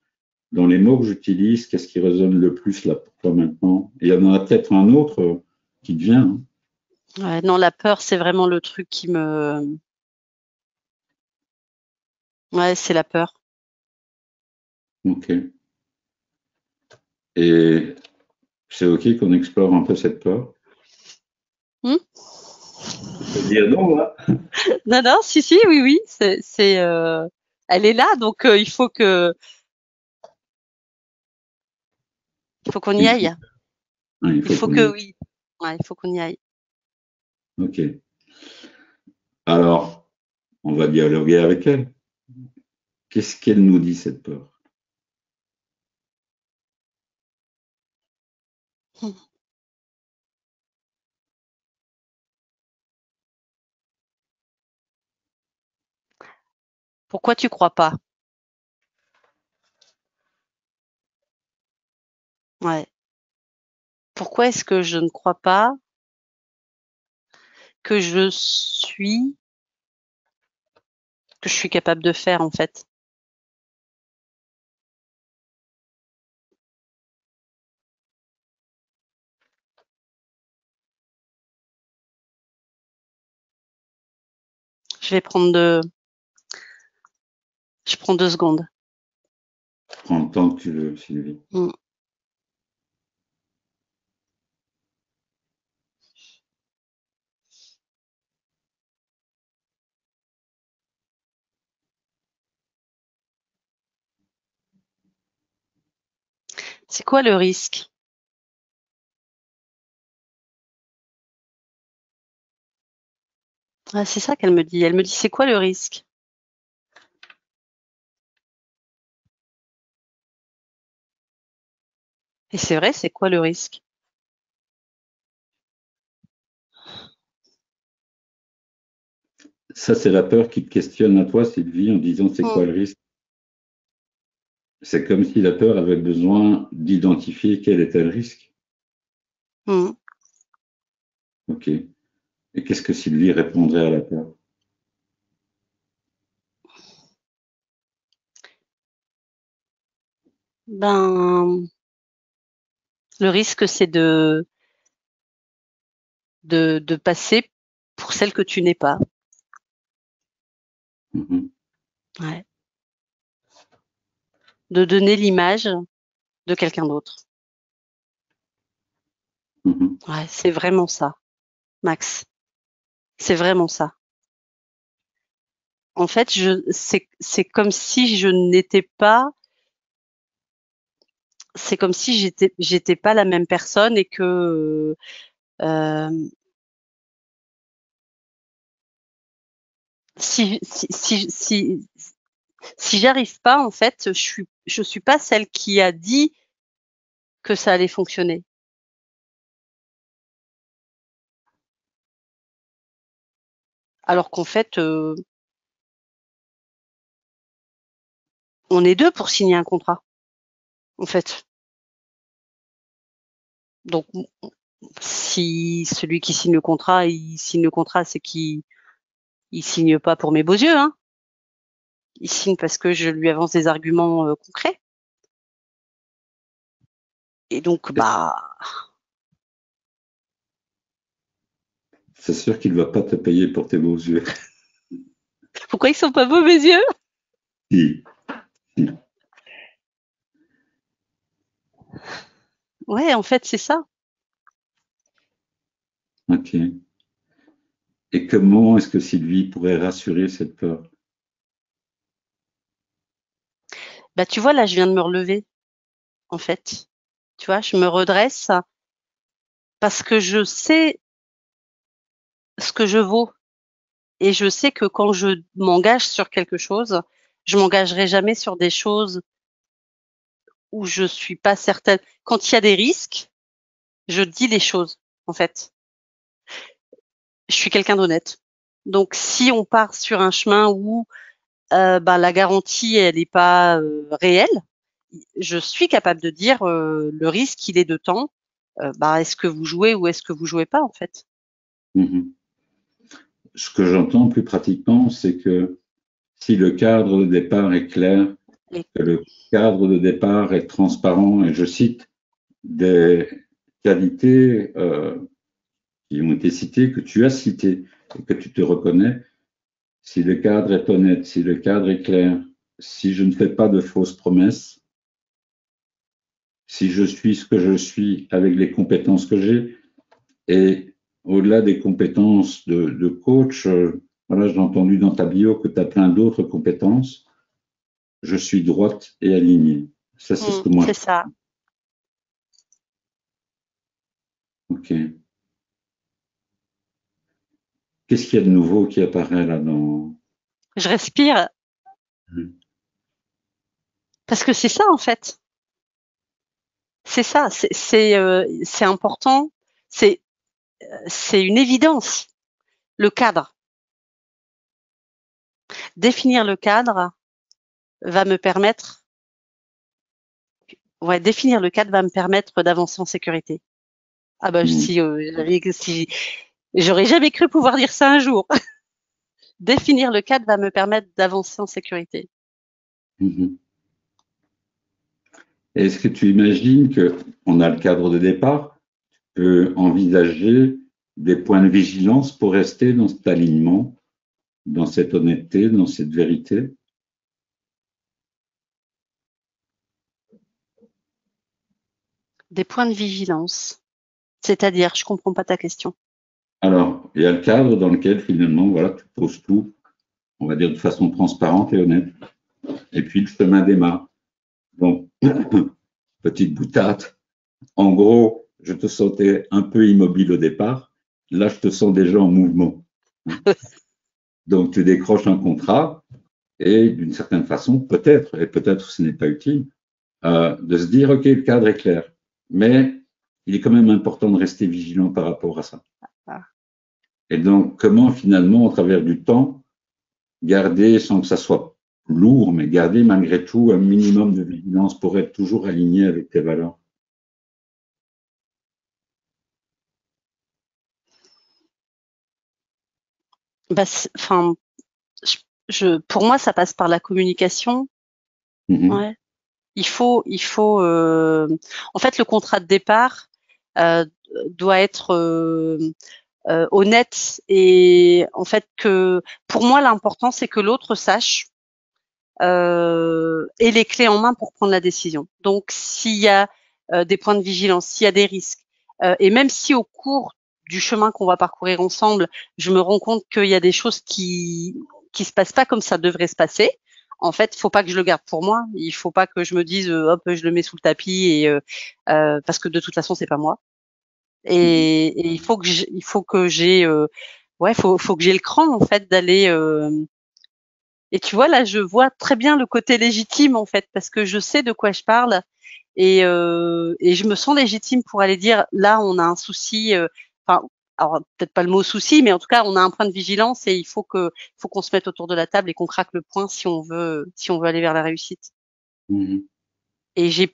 Dans les mots que j'utilise, qu'est-ce qui résonne le plus là pour toi maintenant? Et il y en a peut-être un autre qui te vient. Hein. Ouais, non, la peur, c'est vraiment le truc qui me. Ouais, c'est la peur. Ok. Et c'est ok qu'on explore un peu cette peur. Hmm. Tu peux dire non là. Non, non, si, si, oui, oui, elle est là, donc il faut qu'on y Il faut, aille. hein, il Il faut faut qu'on y que aille. oui. Ouais, il faut qu'on y aille. Ok. Alors, on va dialoguer avec elle. Qu'est-ce qu'elle nous dit, cette peur? Hmm. Pourquoi tu crois pas? Ouais. Pourquoi est-ce que je ne crois pas que que je suis capable de faire en fait? Je vais prendre je prends 2 secondes. Prends le temps que tu veux, Sylvie. Hmm. C'est quoi le risque? Ah, c'est ça qu'elle me dit. Elle me dit, c'est quoi le risque? Et c'est vrai, c'est quoi le risque? Ça, c'est la peur qui te questionne à toi, Sylvie, en disant c'est Mm, quoi le risque? C'est comme si la peur avait besoin d'identifier quel était le risque. mm. Ok. Et qu'est-ce que Sylvie répondrait à la peur? Ben, le risque, c'est de passer pour celle que tu n'es pas. Mhm, Ouais. De donner l'image de quelqu'un d'autre. mhm. Ouais, c'est vraiment ça, Max. C'est vraiment ça. En fait, c'est comme si je n'étais pas, c'est comme si j'étais pas la même personne et que euh, si si j'arrive pas, en fait, je suis pas celle qui a dit que ça allait fonctionner. Alors qu'en fait, on est deux pour signer un contrat, en fait. Donc, si celui qui signe le contrat, il signe le contrat, c'est qu'il il signe pas pour mes beaux yeux, hein. Il signe parce que je lui avance des arguments concrets. Et donc, bah, C'est sûr qu'il ne va pas te payer pour tes beaux yeux. pourquoi ils sont pas beaux mes yeux? Si, si. Ouais, en fait, c'est ça. Ok. Et comment est-ce que Sylvie pourrait rassurer cette peur? Bah, tu vois, là, je viens de me relever, en fait. Tu vois, je me redresse parce que je sais ce que je vaux. Et je sais que quand je m'engage sur quelque chose, je m'engagerai jamais sur des choses où je suis pas certaine. Quand il y a des risques, je dis les choses, en fait. Je suis quelqu'un d'honnête. Donc, si on part sur un chemin où bah, la garantie, elle n'est pas réelle, je suis capable de dire le risque, il est de temps. Bah, est-ce que vous jouez ou est-ce que vous jouez pas, en fait? Mhm. Ce que j'entends plus pratiquement, c'est que si le cadre de départ est clair, Et- que le cadre de départ est transparent, et je cite des qualités qui ont été citées, que tu as citées et que tu te reconnais, si le cadre est honnête, si le cadre est clair, si je ne fais pas de fausses promesses, si je suis ce que je suis avec les compétences que j'ai, et au-delà des compétences de coach, voilà, j'ai entendu dans ta bio que tu as plein d'autres compétences. Je suis droite et alignée. Ça, c'est ce que moi. C'est ça. Ok. Qu'est-ce qu'il y a de nouveau qui apparaît là dans. Je respire parce que c'est ça, en fait. C'est ça. C'est important. C'est c'est une évidence. Le cadre. Définir le cadre va me permettre, ouais, définir le cadre va me permettre d'avancer en sécurité. Ah bah Mhm. si j'aurais jamais cru pouvoir dire ça un jour. Définir le cadre va me permettre d'avancer en sécurité. Mhm. Est-ce que tu imagines qu'on a le cadre de départ, peut envisager des points de vigilance pour rester dans cet alignement, dans cette honnêteté, dans cette vérité? Des points de vigilance. C'est-à-dire, je comprends pas ta question. Alors, il y a le cadre dans lequel finalement, voilà, tu poses tout, on va dire de façon transparente et honnête. Et puis le chemin démarre. Donc, petite boutade. En gros, je te sentais un peu immobile au départ. Là, je te sens déjà en mouvement. Donc, tu décroches un contrat et d'une certaine façon, peut-être, et peut-être ce n'est pas utile, de se dire, OK, le cadre est clair. mais il est quand même important de rester vigilant par rapport à ça. Ah. Et donc, comment finalement, au travers du temps, garder, sans que ça soit lourd, mais garder malgré tout un minimum de vigilance pour être toujours aligné avec tes valeurs. Bah, enfin, pour moi, ça passe par la communication. Ouais. En fait, le contrat de départ doit être honnête et en fait que pour moi, l'important c'est que l'autre sache ait les clés en main pour prendre la décision. Donc, s'il y a des points de vigilance, s'il y a des risques, et même si au cours du chemin qu'on va parcourir ensemble, je me rends compte qu'il y a des choses qui se passent pas comme ça devrait se passer. En fait, faut pas que je le garde pour moi. Il faut pas que je me dise hop, je le mets sous le tapis et parce que de toute façon, c'est pas moi. Et il faut que j'ai faut que j'ai le cran en fait d'aller et tu vois là, je vois très bien le côté légitime en fait parce que je sais de quoi je parle et je me sens légitime pour aller dire là on a un souci enfin alors peut-être pas le mot souci mais en tout cas on a un point de vigilance et il faut qu'on se mette autour de la table et qu'on craque le point si on veut aller vers la réussite. Mmh. Et j'ai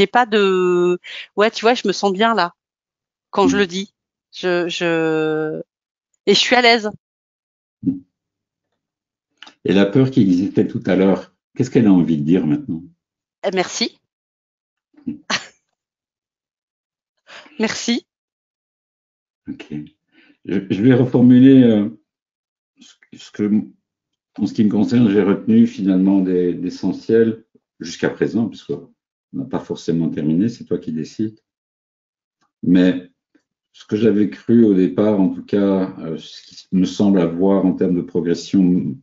pas de ouais, tu vois, je me sens bien là quand je Mmh. le dis. Et je suis à l'aise. Et la peur qui existait tout à l'heure, qu'est-ce qu'elle a envie de dire maintenant? Merci. Merci. Ok. Je vais reformuler ce que, en ce qui me concerne, j'ai retenu finalement d'essentiel jusqu'à présent, puisqu'on n'a pas forcément terminé, c'est toi qui décides. Mais ce que j'avais cru au départ, en tout cas, ce qui me semble avoir en termes de progression,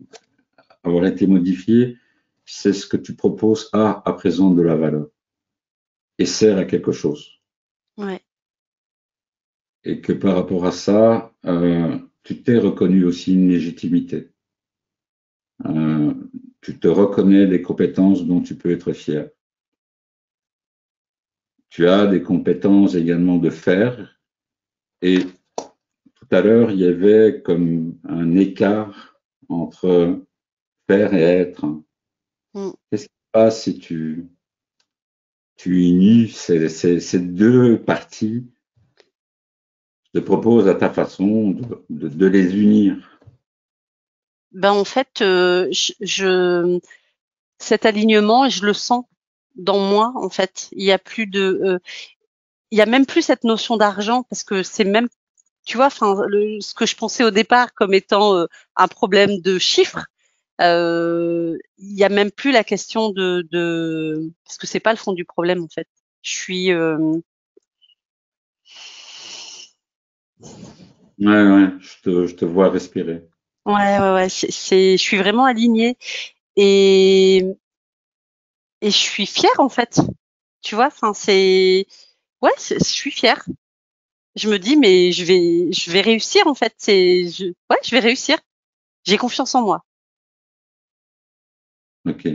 avoir été modifié, c'est ce que tu proposes a à présent de la valeur et sert à quelque chose. Ouais. Et que par rapport à ça, tu t'es reconnu aussi une légitimité. Euh, tu te reconnais des compétences dont tu peux être fier. Tu as des compétences également de faire. Et tout à l'heure, il y avait comme un écart entre faire et être. Mm. Qu'est-ce qui se passe si tu unis ces deux parties? Je te propose à ta façon de les unir. Ben en fait, cet alignement, je le sens dans moi. En fait, il y a même plus cette notion d'argent parce que c'est même, tu vois, enfin, ce que je pensais au départ comme étant un problème de chiffres. Il y a même plus la question parce que c'est pas le fond du problème en fait. Je suis Ouais, je te vois respirer. ouais, je suis vraiment alignée et je suis fière en fait. Tu vois, enfin je suis fière. Je me dis mais je vais réussir en fait. Ouais, je vais réussir. J'ai confiance en moi. Ok.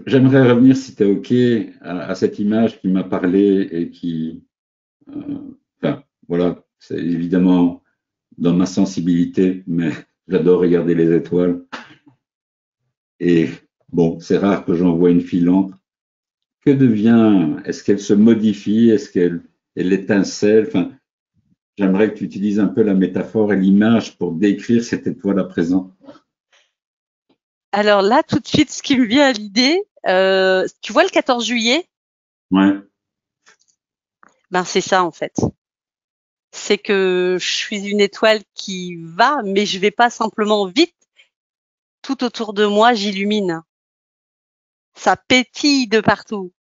J'aimerais revenir, si tu es OK, à cette image qui m'a parlé et qui, enfin, voilà, c'est évidemment dans ma sensibilité, mais j'adore regarder les étoiles. Et bon, c'est rare que j'en vois une filante. Que devient, est-ce qu'elle se modifie? Est-ce qu'elle étincelle? Enfin, j'aimerais que tu utilises un peu la métaphore et l'image pour décrire cette étoile à présent. Alors là, tout de suite, ce qui me vient à l'idée, tu vois le 14 juillet? Ouais. Ben c'est ça en fait. C'est que je suis une étoile qui va, mais je vais pas simplement vite. Tout autour de moi, j'illumine. Ça pétille de partout.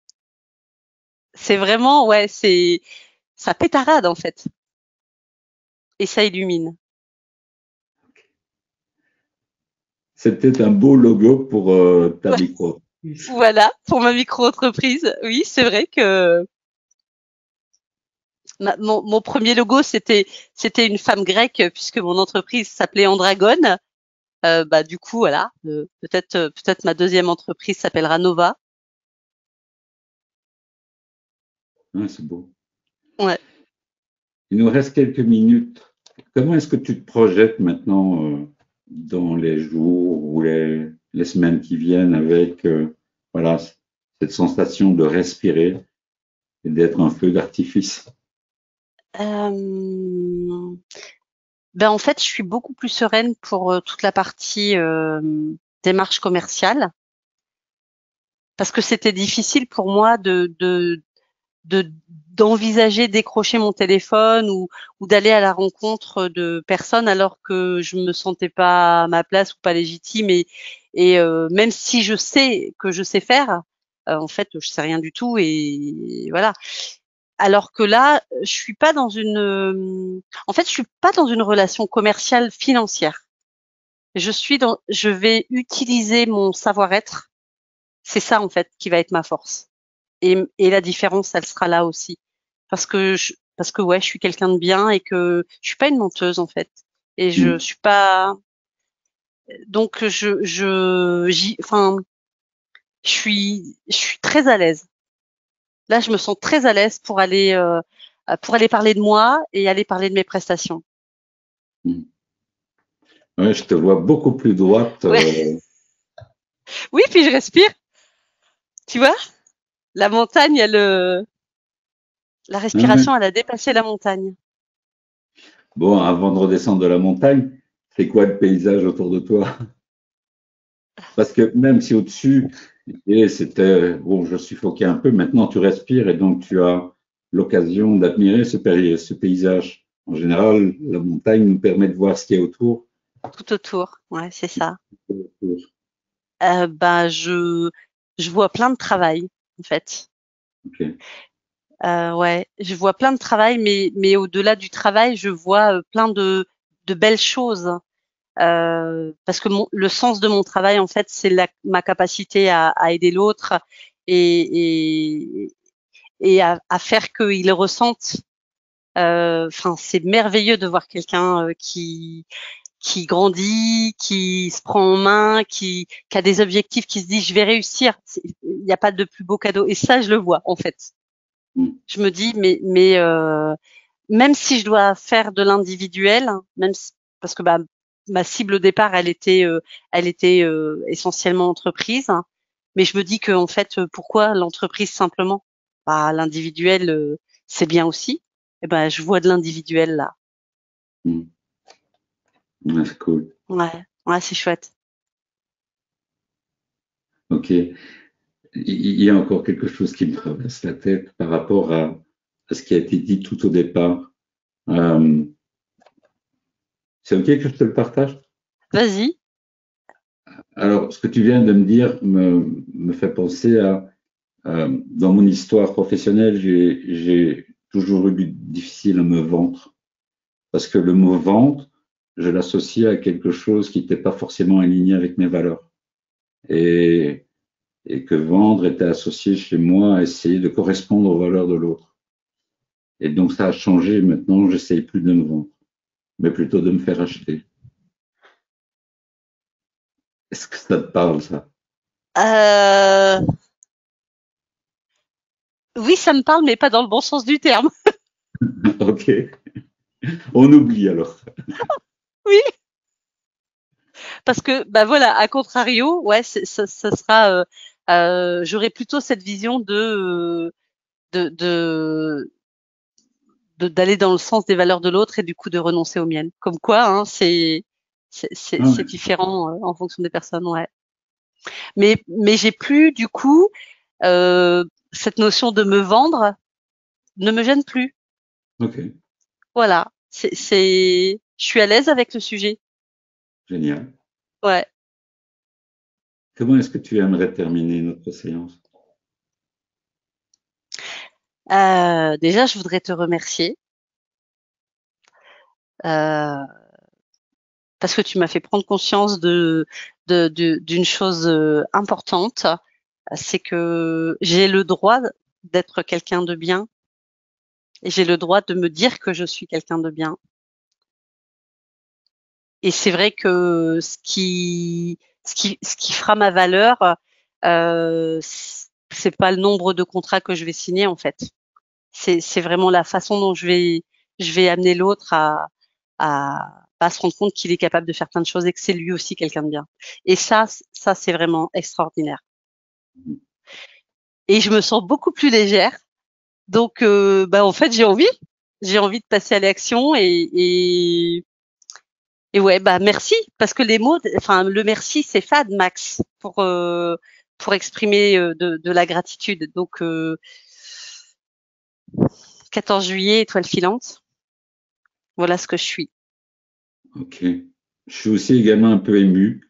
C'est vraiment, ouais, ça pétarade en fait. Et ça illumine. C'était un beau logo pour ta micro. Voilà, pour ma micro-entreprise. Oui, c'est vrai que mon premier logo, c'était une femme grecque, puisque mon entreprise s'appelait Andragone. Bah, du coup, voilà, peut-être ma deuxième entreprise s'appellera Nova. Ouais, c'est beau. Ouais. Il nous reste quelques minutes. Comment est-ce que tu te projettes maintenant dans les jours ou les semaines qui viennent avec voilà, cette sensation de respirer et d'être un feu d'artifice? Euh, Ben en fait, je suis beaucoup plus sereine pour toute la partie démarche commerciale parce que c'était difficile pour moi de d'envisager décrocher mon téléphone ou d'aller à la rencontre de personnes alors que je me sentais pas à ma place ou pas légitime et même si je sais que je sais faire, en fait, je sais rien du tout et voilà. Alors que là, je suis pas dans une, en fait, je suis pas dans une relation commerciale financière. Je vais utiliser mon savoir-être. C'est ça, en fait, qui va être ma force. Et la différence, elle sera là aussi. Parce que ouais, je suis quelqu'un de bien et que je suis pas une menteuse, en fait. Et je Hmm. suis pas, donc enfin, je suis très à l'aise. Là, je me sens très à l'aise pour aller parler de moi et aller parler de mes prestations. Hmm. Ouais, je te vois beaucoup plus droite. Ouais. Oui, puis je respire. Tu vois, la montagne, la Ouais, ouais. respiration, elle a dépassé la montagne. Bon, avant de redescendre de la montagne, c'est quoi le paysage autour de toi? Parce que même si au-dessus, et c'était, bon, je suffoquais un peu, maintenant tu respires et donc tu as l'occasion d'admirer ce paysage. En général, la montagne nous permet de voir ce qu'il y a autour. Tout autour. Ouais, c'est ça. Ben, je vois plein de travail, en fait. Ok. Ouais, je vois plein de travail, mais au-delà du travail, je vois plein de belles choses. Parce que le sens de mon travail, en fait, c'est ma capacité à aider l'autre et, et, et à faire qu'il ressente. Enfin, c'est merveilleux de voir quelqu'un qui grandit, qui se prend en main, qui a des objectifs, qui se dit je vais réussir. Il n'y a pas de plus beau cadeau. Et ça, je le vois en fait. Mm. Je me dis mais même si je dois faire de l'individuel, parce que bah, ma cible au départ, elle était essentiellement entreprise, hein, mais je me dis que en fait, pourquoi l'entreprise simplement? Bah, l'individuel, c'est bien aussi. Et ben, je vois de l'individuel là. Mm. Ouais, c'est cool. Ouais, ouais, c'est chouette. Ok. Il y a encore quelque chose qui me traverse la tête par rapport à ce qui a été dit tout au départ. Euh, c'est ok que je te le partage? Vas-y. Alors, ce que tu viens de me dire me fait penser à, dans mon histoire professionnelle, j'ai toujours eu difficile à me vendre. Parce que le mot vendre, je l'associais à quelque chose qui n'était pas forcément aligné avec mes valeurs. Et, et que vendre était associé chez moi à essayer de correspondre aux valeurs de l'autre. Et donc ça a changé. Maintenant, j'essaye plus de me vendre, mais plutôt de me faire acheter. Est-ce que ça te parle, ça? Euh, oui, ça me parle, mais pas dans le bon sens du terme. Ok. On oublie alors. Oui, parce que bah voilà, à contrario, ouais, ça sera. J'aurais plutôt cette vision de, de d'aller dans le sens des valeurs de l'autre et du coup de renoncer aux miennes. Comme quoi, hein, Ah c'est ouais. différent en fonction des personnes, ouais. Mais j'ai plus du coup cette notion de me vendre ne me gêne plus. Ok. Voilà, je suis à l'aise avec le sujet. Génial. Ouais. Comment est-ce que tu aimerais terminer notre séance? Déjà, je voudrais te remercier euh, parce que tu m'as fait prendre conscience d'une chose importante, c'est que j'ai le droit d'être quelqu'un de bien et j'ai le droit de me dire que je suis quelqu'un de bien. Et c'est vrai que ce qui fera ma valeur, c'est pas le nombre de contrats que je vais signer en fait. c'est vraiment la façon dont je vais amener l'autre à se rendre compte qu'il est capable de faire plein de choses et que c'est lui aussi quelqu'un de bien. Et ça c'est vraiment extraordinaire. Et je me sens beaucoup plus légère. Donc, en fait, j'ai envie de passer à l'action et ouais, merci parce que les mots, enfin, le merci, c'est fade, Max, pour exprimer de la gratitude. Donc, 14 juillet, étoile filante. Voilà ce que je suis. Ok. Je suis aussi également un peu ému.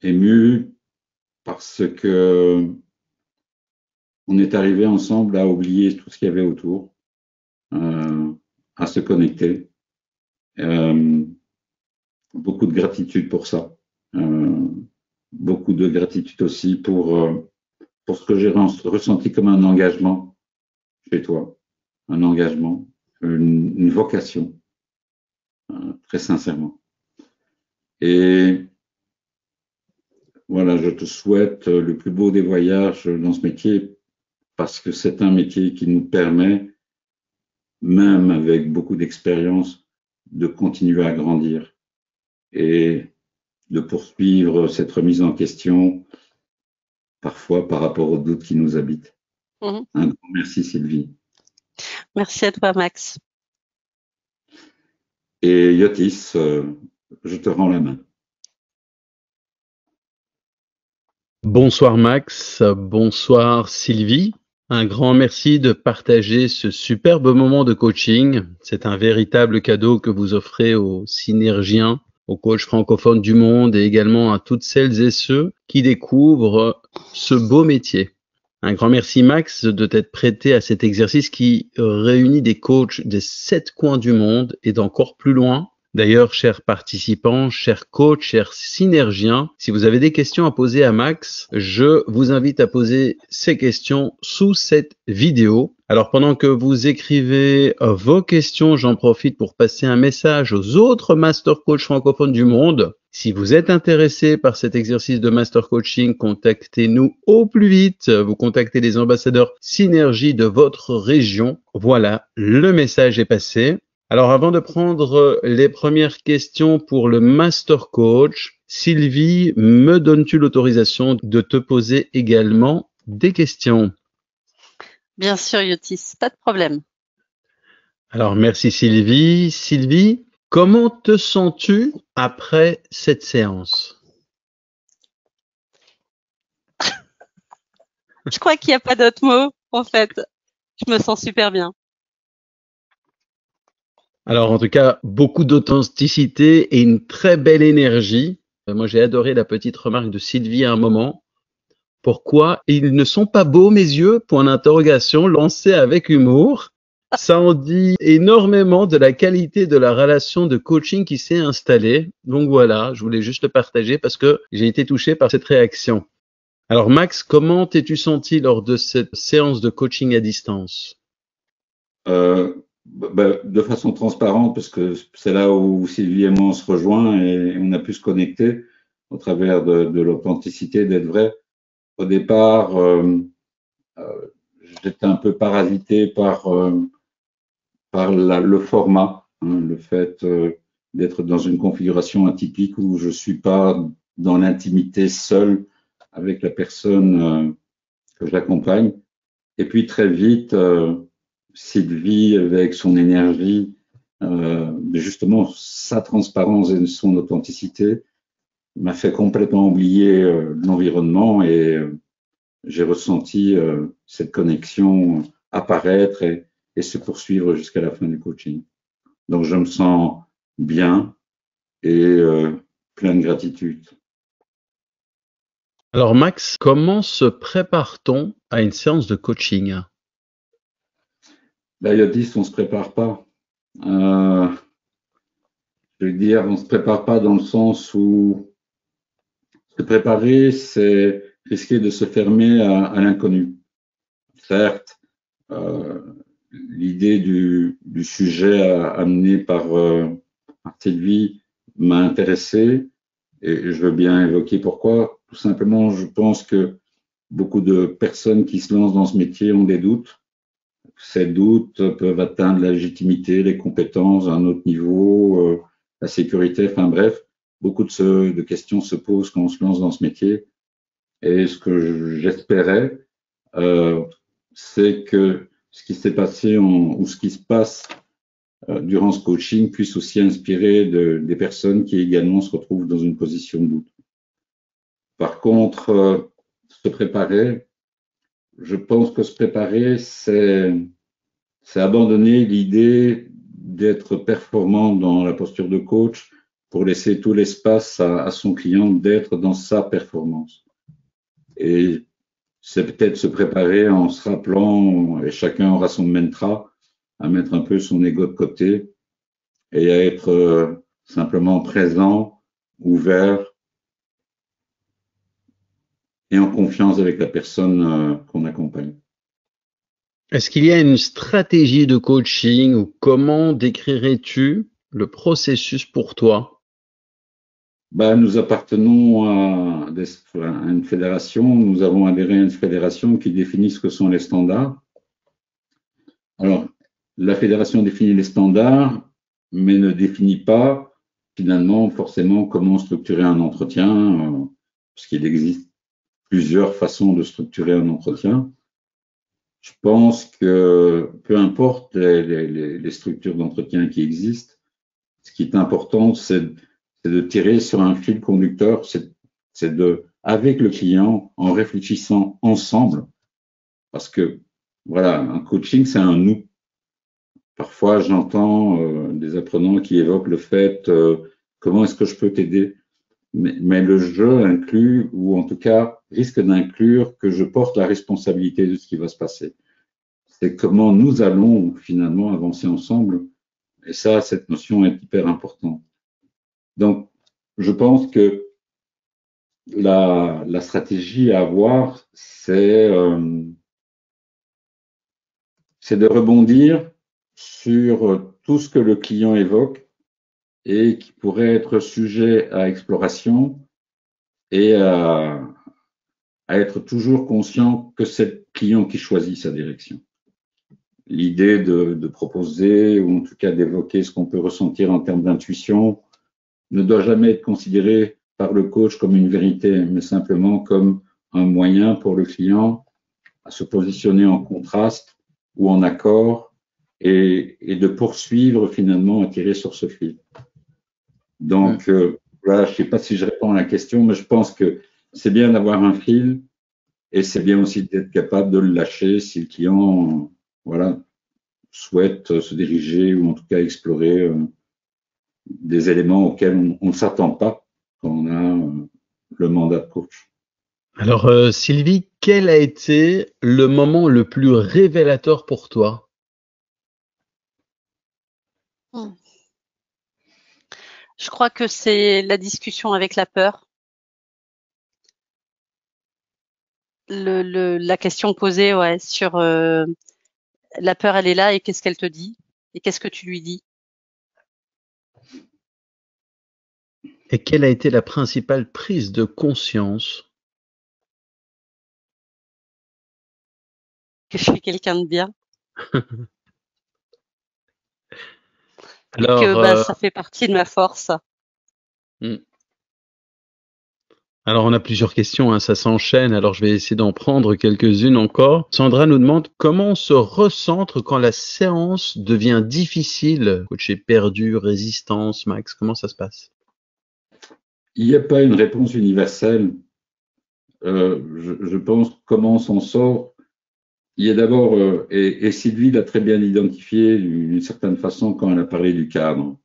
Ému parce que on est arrivé ensemble à oublier tout ce qu'il y avait autour, à se connecter. Beaucoup de gratitude pour ça. Beaucoup de gratitude aussi pour ce que j'ai ressenti comme un engagement chez toi. Un engagement, une vocation, très sincèrement. Et voilà, je te souhaite le plus beau des voyages dans ce métier parce que c'est un métier qui nous permet, même avec beaucoup d'expérience, de continuer à grandir et de poursuivre cette remise en question, parfois par rapport aux doutes qui nous habitent. Un grand merci, Sylvie. Merci à toi, Max. Et Yotis, je te rends la main. Bonsoir Max, bonsoir Sylvie. Un grand merci de partager ce superbe moment de coaching. C'est un véritable cadeau que vous offrez aux synergiens, aux coachs francophones du monde et également à toutes celles et ceux qui découvrent ce beau métier. Un grand merci Max de t'être prêté à cet exercice qui réunit des coachs des 7 coins du monde et d'encore plus loin. D'ailleurs, chers participants, chers coachs, chers synergiens, si vous avez des questions à poser à Max, je vous invite à poser ces questions sous cette vidéo. Alors, pendant que vous écrivez vos questions, j'en profite pour passer un message aux autres master coachs francophones du monde. Si vous êtes intéressé par cet exercice de master coaching, contactez-nous au plus vite. Vous contactez les ambassadeurs Synergie de votre région. Voilà, le message est passé. Alors, avant de prendre les premières questions pour le Master Coach, Sylvie, me donnes-tu l'autorisation de te poser également des questions? Bien sûr, Yotis, pas de problème. Alors, merci Sylvie. Sylvie, comment te sens-tu après cette séance? Je crois qu'il n'y a pas d'autre mot, en fait. Je me sens super bien. Alors, en tout cas, beaucoup d'authenticité et une très belle énergie. Moi, j'ai adoré la petite remarque de Sylvie à un moment. Pourquoi ils ne sont pas beaux, mes yeux? Point d'interrogation, lancé avec humour. Ça en dit énormément de la qualité de la relation de coaching qui s'est installée. Donc voilà, je voulais juste le partager parce que j'ai été touché par cette réaction. Alors Max, comment t'es-tu senti lors de cette séance de coaching à distance? De façon transparente, parce que c'est là où Sylvie et moi on se rejoint et on a pu se connecter au travers de l'authenticité, d'être vrai. Au départ, j'étais un peu parasité par le format, hein, le fait d'être dans une configuration atypique où je suis pas dans l'intimité seul avec la personne que j'accompagne. Et puis très vite, Sylvie, avec son énergie, justement sa transparence et son authenticité, m'a fait complètement oublier l'environnement et j'ai ressenti cette connexion apparaître et se poursuivre jusqu'à la fin du coaching. Donc je me sens bien et plein de gratitude. Alors Max, comment se prépare-t-on à une séance de coaching? Là, Yotis, on se prépare pas. Je veux dire, on se prépare pas dans le sens où se préparer, c'est risquer de se fermer à l'inconnu. Certes, l'idée du sujet amené par Sylvie m'a intéressé et je veux bien évoquer pourquoi. Tout simplement, je pense que beaucoup de personnes qui se lancent dans ce métier ont des doutes. Ces doutes peuvent atteindre la légitimité, les compétences à un autre niveau, la sécurité, enfin bref, beaucoup de questions se posent quand on se lance dans ce métier. Et ce que j'espérais, c'est que ce qui s'est passé ou ce qui se passe durant ce coaching puisse aussi inspirer des personnes qui également se retrouvent dans une position de doute. Par contre, se préparer, je pense que se préparer, c'est abandonner l'idée d'être performant dans la posture de coach pour laisser tout l'espace à son client d'être dans sa performance. Et c'est peut-être se préparer en se rappelant, et chacun aura son mantra, à mettre un peu son ego de côté et à être simplement présent, ouvert et en confiance avec la personne qu'on accompagne. Est-ce qu'il y a une stratégie de coaching ou comment décrirais-tu le processus pour toi? Nous appartenons à une fédération, nous avons adhéré à une fédération qui définit ce que sont les standards. Alors, la fédération définit les standards, mais ne définit pas finalement forcément comment structurer un entretien, parce qu'il existe plusieurs façons de structurer un entretien. Je pense que peu importe les structures d'entretien qui existent, ce qui est important, c'est de tirer sur un fil conducteur, c'est avec le client, en réfléchissant ensemble, parce que voilà, un coaching, c'est un nous. Parfois, j'entends des apprenants qui évoquent le fait comment est-ce que je peux t'aider, mais le jeu inclut, ou en tout cas risque d'inclure, que je porte la responsabilité de ce qui va se passer. C'est comment nous allons finalement avancer ensemble, et ça, cette notion est hyper importante. Donc, je pense que la stratégie à avoir, c'est de rebondir sur tout ce que le client évoque et qui pourrait être sujet à exploration et à être toujours conscient que c'est le client qui choisit sa direction. L'idée de proposer ou en tout cas d'évoquer ce qu'on peut ressentir en termes d'intuition ne doit jamais être considéré par le coach comme une vérité, mais simplement comme un moyen pour le client à se positionner en contraste ou en accord et de poursuivre finalement à tirer sur ce fil. Donc, voilà, je ne sais pas si je réponds à la question, mais je pense que c'est bien d'avoir un fil et c'est bien aussi d'être capable de le lâcher si le client souhaite se diriger ou en tout cas explorer des éléments auxquels on ne s'attend pas quand on a le mandat de coach. Alors, Sylvie, quel a été le moment le plus révélateur pour toi? Je crois que c'est la discussion avec la peur. La question posée, sur la peur, elle est là et qu'est-ce qu'elle te dit? Et qu'est-ce que tu lui dis? Et quelle a été la principale prise de conscience? Que je suis quelqu'un de bien. Alors, que ça fait partie de ma force. Alors, on a plusieurs questions, hein, ça s'enchaîne. Alors, je vais essayer d'en prendre quelques-unes encore. Sandra nous demande comment on se recentre quand la séance devient difficile. Coaché perdu, résistance, Max, comment ça se passe? Il n'y a pas une réponse universelle. Je pense comment on s'en sort. Il y a d'abord, et Sylvie l'a très bien identifié d'une certaine façon quand elle a parlé du cadre.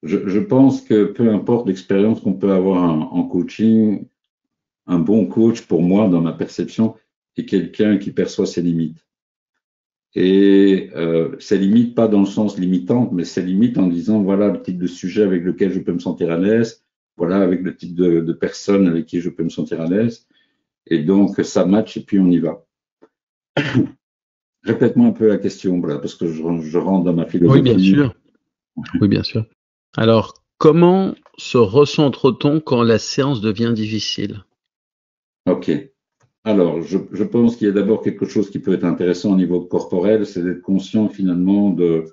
Je pense que peu importe l'expérience qu'on peut avoir en coaching, un bon coach, pour moi, dans ma perception, est quelqu'un qui perçoit ses limites. Et ses limites, pas dans le sens limitant, mais ses limites en disant, voilà le type de sujet avec lequel je peux me sentir à l'aise, voilà avec le type de personne avec qui je peux me sentir à l'aise. Et donc, ça match et puis on y va. Répète-moi un peu la question, voilà, parce que je rentre dans ma philosophie. Oui, bien sûr. Oui, bien sûr. Alors, comment se recentre-t-on quand la séance devient difficile? Ok. Alors, je pense qu'il y a d'abord quelque chose qui peut être intéressant au niveau corporel, c'est d'être conscient finalement de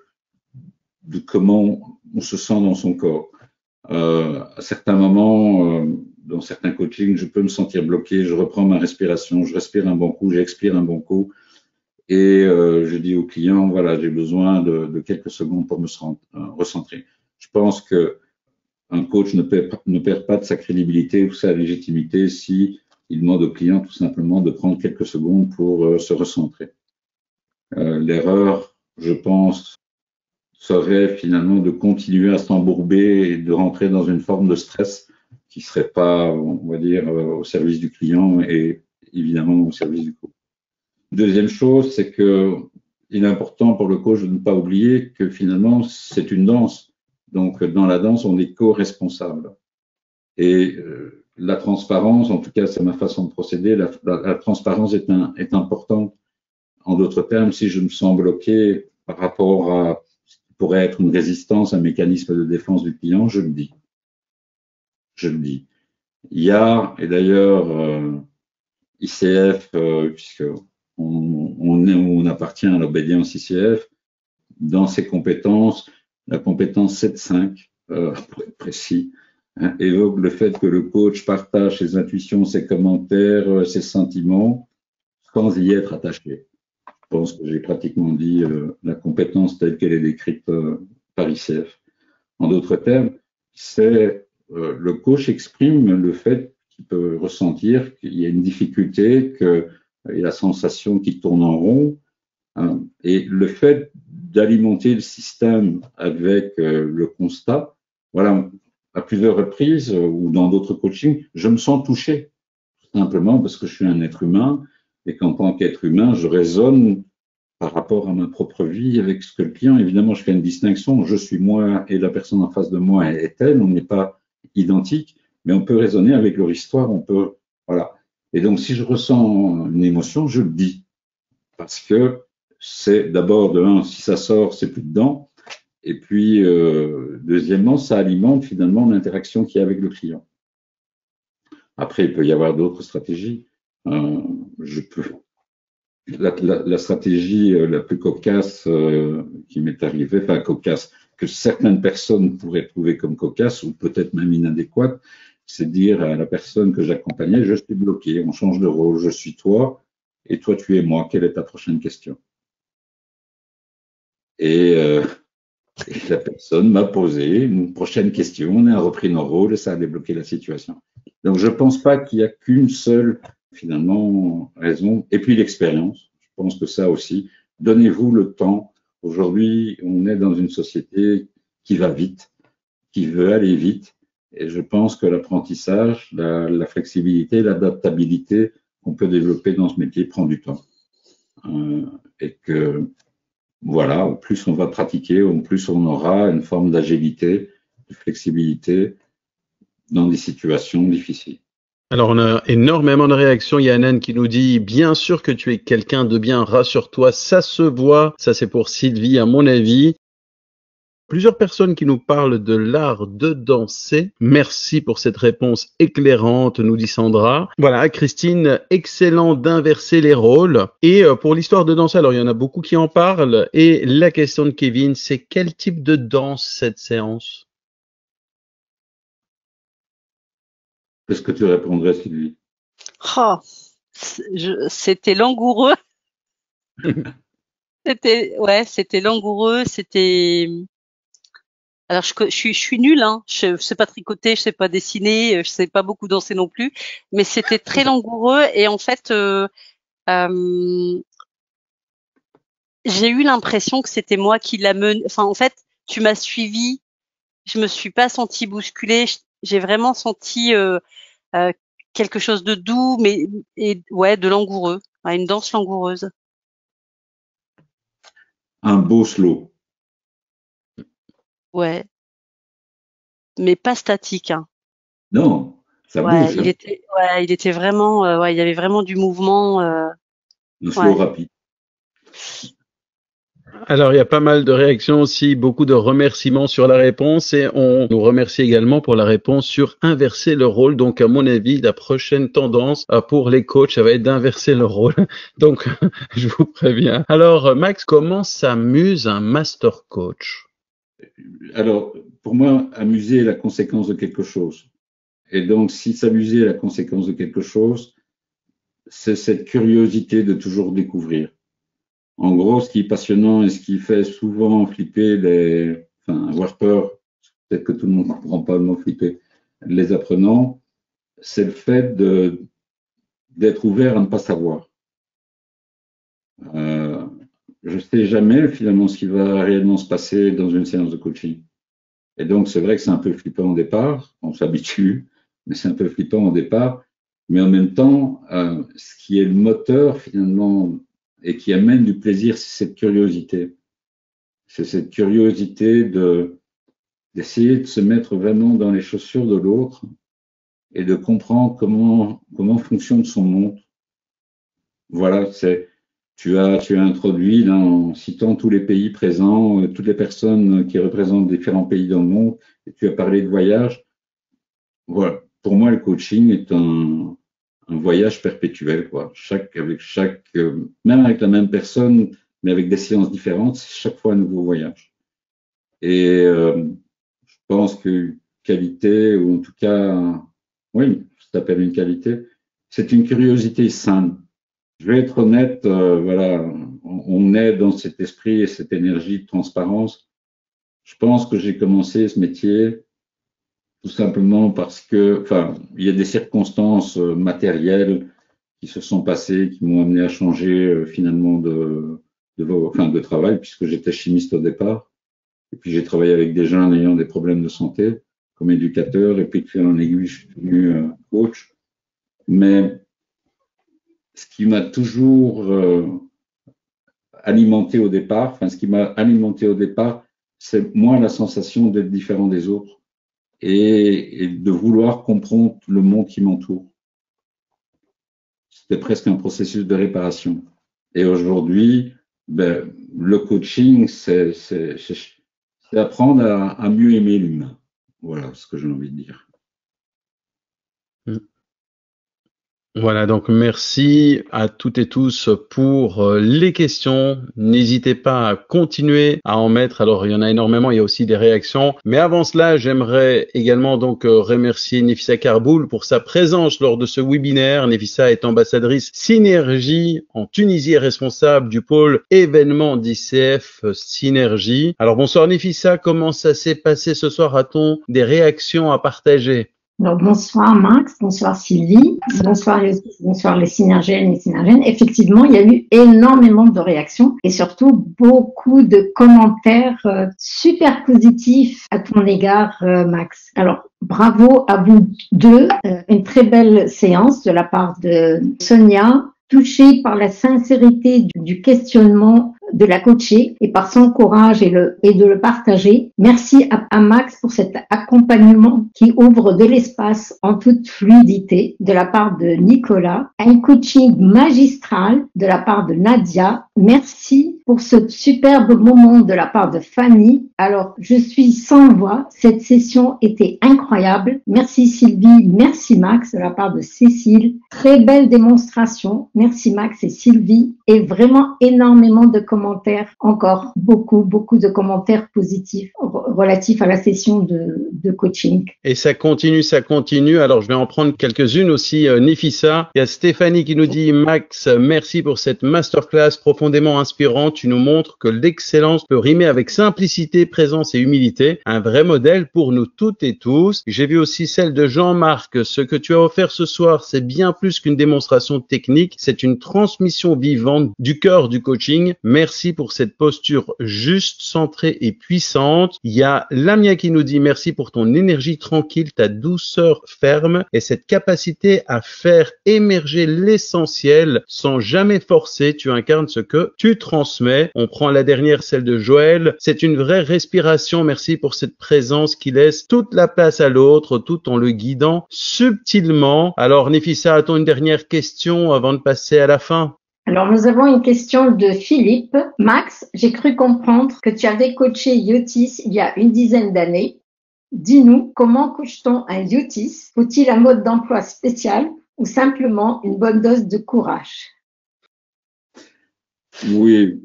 comment on se sent dans son corps. À certains moments, dans certains coachings, je peux me sentir bloqué, je reprends ma respiration, je respire un bon coup, j'expire un bon coup, et je dis au client, voilà, j'ai besoin de quelques secondes pour me recentrer. Je pense que un coach ne perd pas de sa crédibilité ou sa légitimité si il demande au client tout simplement de prendre quelques secondes pour se recentrer. L'erreur, je pense, serait finalement de continuer à s'embourber et de rentrer dans une forme de stress qui serait pas, on va dire, au service du client et évidemment au service du coach. Deuxième chose, c'est que il est important pour le coach de ne pas oublier que finalement c'est une danse. Donc dans la danse, on est co-responsable. Et la transparence, en tout cas c'est ma façon de procéder, la transparence est importante. En d'autres termes, si je me sens bloqué par rapport à ce qui pourrait être une résistance, un mécanisme de défense du client, je le dis. Je le dis. Il y a, et d'ailleurs, ICF, puisque on appartient à l'obédience ICF, dans ses compétences, la compétence 7.5, pour être précis, hein, évoque le fait que le coach partage ses intuitions, ses commentaires, ses sentiments, sans y être attaché. Je pense que j'ai pratiquement dit la compétence telle qu'elle est décrite par ICF. En d'autres termes, c'est le coach exprime le fait qu'il peut ressentir qu'il y a une difficulté, qu'il y a la sensation qu'il tourne en rond, hein, et le fait d'alimenter le système avec le constat, voilà, à plusieurs reprises ou dans d'autres coachings, je me sens touché, tout simplement parce que je suis un être humain et qu'en tant qu'être humain, je raisonne par rapport à ma propre vie avec ce que le client, évidemment, je fais une distinction, je suis moi et la personne en face de moi est elle, on n'est pas identique, mais on peut raisonner avec leur histoire, on peut, voilà. Et donc, si je ressens une émotion, je le dis, parce que c'est d'abord de un, si ça sort, c'est plus dedans, et puis deuxièmement, ça alimente finalement l'interaction qu'il y a avec le client. Après, il peut y avoir d'autres stratégies. Je peux la stratégie la plus cocasse qui m'est arrivée, enfin cocasse, que certaines personnes pourraient trouver comme cocasse ou peut-être même inadéquate, c'est dire à la personne que j'accompagnais, je suis bloqué, on change de rôle, je suis toi et toi tu es moi, quelle est ta prochaine question? Et, et la personne m'a posé une prochaine question, on a repris nos rôles et ça a débloqué la situation. Donc je pense pas qu'il y a qu'une seule finalement raison, et puis l'expérience. Je pense que ça aussi, donnez-vous le temps. Aujourd'hui, on est dans une société qui va vite, qui veut aller vite, et je pense que l'apprentissage, la flexibilité, l'adaptabilité qu'on peut développer dans ce métier prend du temps. Et que voilà, au plus on va pratiquer, au plus on aura une forme d'agilité, de flexibilité dans des situations difficiles. Alors, on a énormément de réactions. Il y a Anan qui nous dit, bien sûr que tu es quelqu'un de bien, rassure-toi, ça se voit. Ça, c'est pour Sylvie, à mon avis. Plusieurs personnes qui nous parlent de l'art de danser. Merci pour cette réponse éclairante, nous dit Sandra. Voilà, Christine, excellent d'inverser les rôles. Et pour l'histoire de danse, alors il y en a beaucoup qui en parlent. Et la question de Kevin, c'est quel type de danse cette séance? Qu'est-ce que tu répondrais, Sylvie? Oh, c'était langoureux. C'était langoureux. Alors je suis nulle, hein. Je sais pas tricoter, je sais pas dessiner, je sais pas beaucoup danser non plus, mais c'était très langoureux et en fait, j'ai eu l'impression que c'était moi qui la mené. Enfin, en fait, tu m'as suivi. Je me suis pas sentie bousculée. J'ai vraiment senti quelque chose de doux, mais de langoureux. Ouais, une danse langoureuse. Un beau slow. Ouais, mais pas statique, hein. Non, ça Ouais, bouge, hein. il était vraiment, il y avait vraiment du mouvement. Un slow Ouais. rapide. Alors, il y a pas mal de réactions aussi, beaucoup de remerciements sur la réponse et on nous remercie également pour la réponse sur inverser le rôle. Donc, à mon avis, la prochaine tendance pour les coachs, ça va être d'inverser le rôle. Donc, je vous préviens. Alors, Max, comment s'amuse un master coach? Alors, pour moi, amuser est la conséquence de quelque chose. Et donc, si s'amuser est la conséquence de quelque chose, c'est cette curiosité de toujours découvrir. En gros, ce qui est passionnant et ce qui fait souvent flipper avoir peur, peut-être que tout le monde ne comprend pas le mot flipper, les apprenants, c'est le fait d'être ouvert à ne pas savoir. Je ne sais jamais finalement ce qui va réellement se passer dans une séance de coaching. Et donc, c'est vrai que c'est un peu flippant au départ, on s'habitue, mais c'est un peu flippant au départ. Mais en même temps, ce qui est le moteur finalement et qui amène du plaisir, c'est cette curiosité. C'est cette curiosité d'essayer de se mettre vraiment dans les chaussures de l'autre et de comprendre comment fonctionne son monde. Voilà, tu as introduit là, en citant tous les pays présents, toutes les personnes qui représentent différents pays dans le monde, et tu as parlé de voyage. Voilà, pour moi, le coaching est un voyage perpétuel, quoi. Même avec la même personne, mais avec des séances différentes, c'est chaque fois un nouveau voyage. Et je pense que qualité, ou en tout cas, oui, ça s'appelle une qualité, c'est une curiosité saine. Je vais être honnête, voilà, on est dans cet esprit et cette énergie de transparence. Je pense que j'ai commencé ce métier tout simplement parce que, enfin, il y a des circonstances matérielles qui se sont passées, qui m'ont amené à changer finalement de travail, puisque j'étais chimiste au départ. Et puis j'ai travaillé avec des jeunes ayant des problèmes de santé comme éducateur, et puis de fil en aiguille, je suis devenu coach. Mais ce qui m'a toujours alimenté au départ, enfin ce qui m'a alimenté au départ, c'est moi la sensation d'être différent des autres et de vouloir comprendre le monde qui m'entoure. C'était presque un processus de réparation. Et aujourd'hui, le coaching, c'est apprendre à mieux aimer l'humain. Voilà ce que j'ai envie de dire. Voilà, donc merci à toutes et tous pour les questions. N'hésitez pas à continuer à en mettre. Alors, il y en a énormément, il y a aussi des réactions. Mais avant cela, j'aimerais également donc remercier Nefissa Karboul pour sa présence lors de ce webinaire. Nefissa est ambassadrice Synergie en Tunisie et responsable du pôle événements d'ICF Synergie. Alors, bonsoir Nefissa, comment ça s'est passé ce soir? A-t-on des réactions à partager? Alors, bonsoir Max, bonsoir Sylvie, bonsoir les synergènes et synergènes. Effectivement, il y a eu énormément de réactions et surtout beaucoup de commentaires super positifs à ton égard, Max. Alors, bravo à vous deux. Une très belle séance de la part de Sonia, touchée par la sincérité du questionnement de la coacher et par son courage et de le partager. Merci à Max pour cet accompagnement qui ouvre de l'espace en toute fluidité de la part de Nicolas. Un coaching magistral de la part de Nadia. Merci pour ce superbe moment de la part de Fanny. Alors, je suis sans voix. Cette session était incroyable. Merci Sylvie, merci Max de la part de Cécile. Très belle démonstration. Merci Max et Sylvie. Et vraiment énormément de commentaires, encore beaucoup de commentaires positifs relatifs à la session de coaching. Et ça continue. Alors, je vais en prendre quelques-unes aussi. Nefissa, il y a Stéphanie qui nous dit « Max, merci pour cette masterclass profondément inspirante. Tu nous montres que l'excellence peut rimer avec simplicité, présence et humilité. Un vrai modèle pour nous toutes et tous. » J'ai vu aussi celle de Jean-Marc. Ce que tu as offert ce soir, c'est bien plus qu'une démonstration technique. C'est une transmission vivante du cœur du coaching. Merci pour cette posture juste, centrée et puissante. Il y a Lamia qui nous dit merci pour ton énergie tranquille, ta douceur ferme et cette capacité à faire émerger l'essentiel sans jamais forcer. Tu incarnes ce que tu transmets. On prend la dernière, celle de Joël. C'est une vraie respiration. Merci pour cette présence qui laisse toute la place à l'autre tout en le guidant subtilement. Alors Nefissa, a-t-on une dernière question avant de passer à la fin? Alors, nous avons une question de Philippe. Max, j'ai cru comprendre que tu avais coaché Yotis il y a une dizaine d'années. Dis-nous, comment coach-t-on un Yotis? Faut-il un mode d'emploi spécial ou simplement une bonne dose de courage? Oui,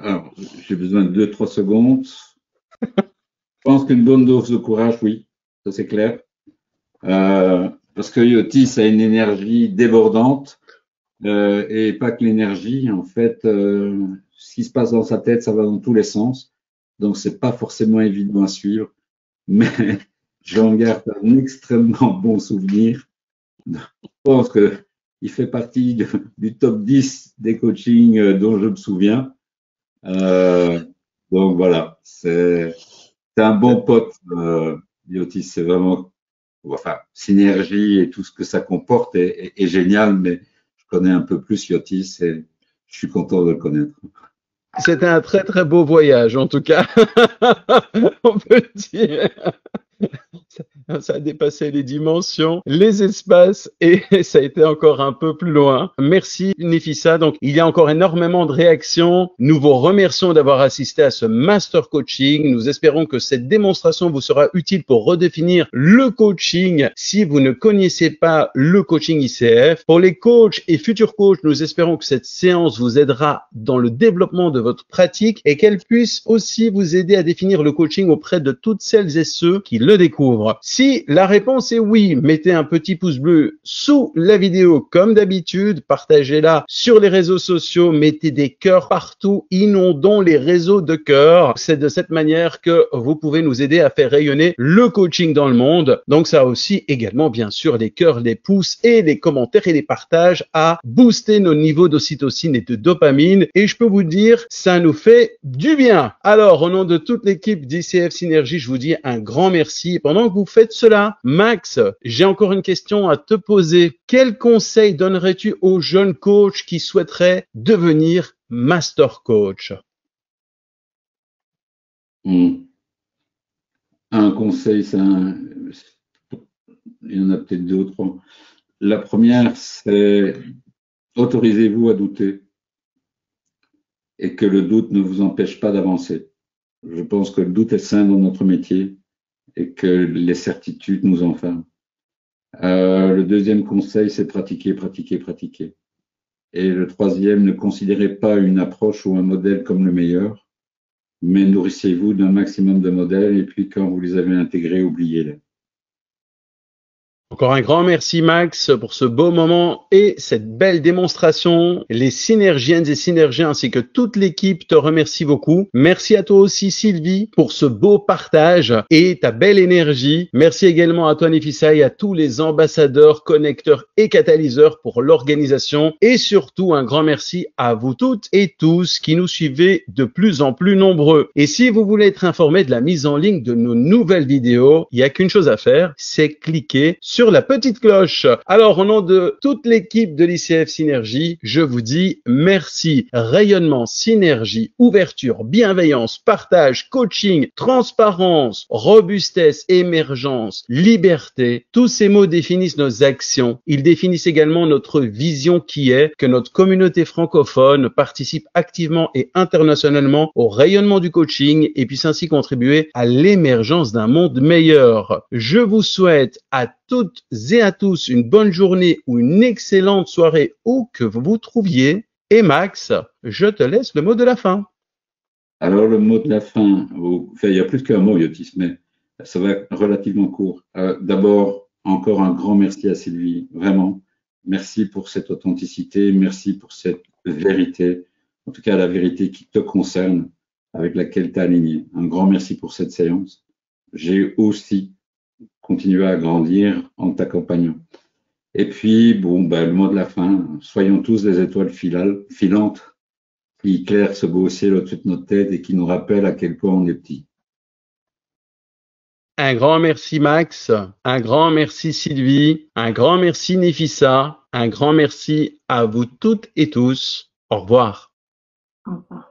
alors, j'ai besoin de 2-3 secondes. Je pense qu'une bonne dose de courage, oui, ça c'est clair. Parce que Yotis a une énergie débordante et pas que l'énergie, en fait, ce qui se passe dans sa tête, ça va dans tous les sens. Donc, c'est pas forcément évident à suivre, mais j'en garde un extrêmement bon souvenir. Je pense que il fait partie du top 10 des coachings dont je me souviens. Donc voilà, c'est un bon pote, Yotis. C'est vraiment, enfin, synergie et tout ce que ça comporte est génial, mais je connais un peu plus Yotis et je suis content de le connaître. C'était un très très beau voyage, en tout cas. On peut le dire. Ça a dépassé les dimensions, les espaces et ça a été encore un peu plus loin. Merci Nefissa. Donc, il y a encore énormément de réactions. Nous vous remercions d'avoir assisté à ce master coaching. Nous espérons que cette démonstration vous sera utile pour redéfinir le coaching si vous ne connaissez pas le coaching ICF. Pour les coachs et futurs coachs, nous espérons que cette séance vous aidera dans le développement de votre pratique et qu'elle puisse aussi vous aider à définir le coaching auprès de toutes celles et ceux qui le découvrent. Si la réponse est oui, mettez un petit pouce bleu sous la vidéo comme d'habitude, partagez-la sur les réseaux sociaux, mettez des cœurs partout, inondons les réseaux de cœurs. C'est de cette manière que vous pouvez nous aider à faire rayonner le coaching dans le monde. Donc ça a aussi également bien sûr les cœurs, les pouces et les commentaires et les partages à booster nos niveaux d'ocytocine et de dopamine. Et je peux vous dire, ça nous fait du bien. Alors au nom de toute l'équipe d'ICF Synergie, je vous dis un grand merci. Pendant que vous faites cela, Max, j'ai encore une question à te poser. Quel conseil donnerais-tu aux jeunes coachs qui souhaiteraient devenir master coach? Un conseil, il y en a peut-être deux ou trois. La première, c'est autorisez-vous à douter et que le doute ne vous empêche pas d'avancer. Je pense que le doute est sain dans notre métier et que les certitudes nous enferment. Le deuxième conseil, c'est pratiquer, pratiquer, pratiquer. Et le troisième, ne considérez pas une approche ou un modèle comme le meilleur, mais nourrissez-vous d'un maximum de modèles et puis quand vous les avez intégrés, oubliez-les. Encore un grand merci Max pour ce beau moment et cette belle démonstration. Les synergiennes et synergiens ainsi que toute l'équipe te remercie beaucoup. Merci à toi aussi Sylvie pour ce beau partage et ta belle énergie. Merci également à toi Nefissa et à tous les ambassadeurs, connecteurs et catalyseurs pour l'organisation. Et surtout un grand merci à vous toutes et tous qui nous suivez de plus en plus nombreux. Et si vous voulez être informé de la mise en ligne de nos nouvelles vidéos, il n'y a qu'une chose à faire, c'est cliquer sur la petite cloche. Alors, au nom de toute l'équipe de l'ICF Synergie, je vous dis merci. Rayonnement, synergie, ouverture, bienveillance, partage, coaching, transparence, robustesse, émergence, liberté. Tous ces mots définissent nos actions. Ils définissent également notre vision qui est que notre communauté francophone participe activement et internationalement au rayonnement du coaching et puisse ainsi contribuer à l'émergence d'un monde meilleur. Je vous souhaite à toutes et à tous une bonne journée ou une excellente soirée où que vous vous trouviez. Et Max, je te laisse le mot de la fin. Alors, le mot de la fin, enfin, il y a plus qu'un mot, Yotis, mais ça va être relativement court. D'abord, encore un grand merci à Sylvie, vraiment. Merci pour cette authenticité, merci pour cette vérité, en tout cas la vérité qui te concerne, avec laquelle tu es aligné. Un grand merci pour cette séance. J'ai aussi continuer à grandir en t'accompagnant. Et puis, bon, le mot de la fin, soyons tous des étoiles filantes qui éclairent ce beau ciel au-dessus de notre tête et qui nous rappellent à quel point on est petit. Un grand merci Max, un grand merci Sylvie, un grand merci Nefissa, un grand merci à vous toutes et tous. Au revoir. Au revoir.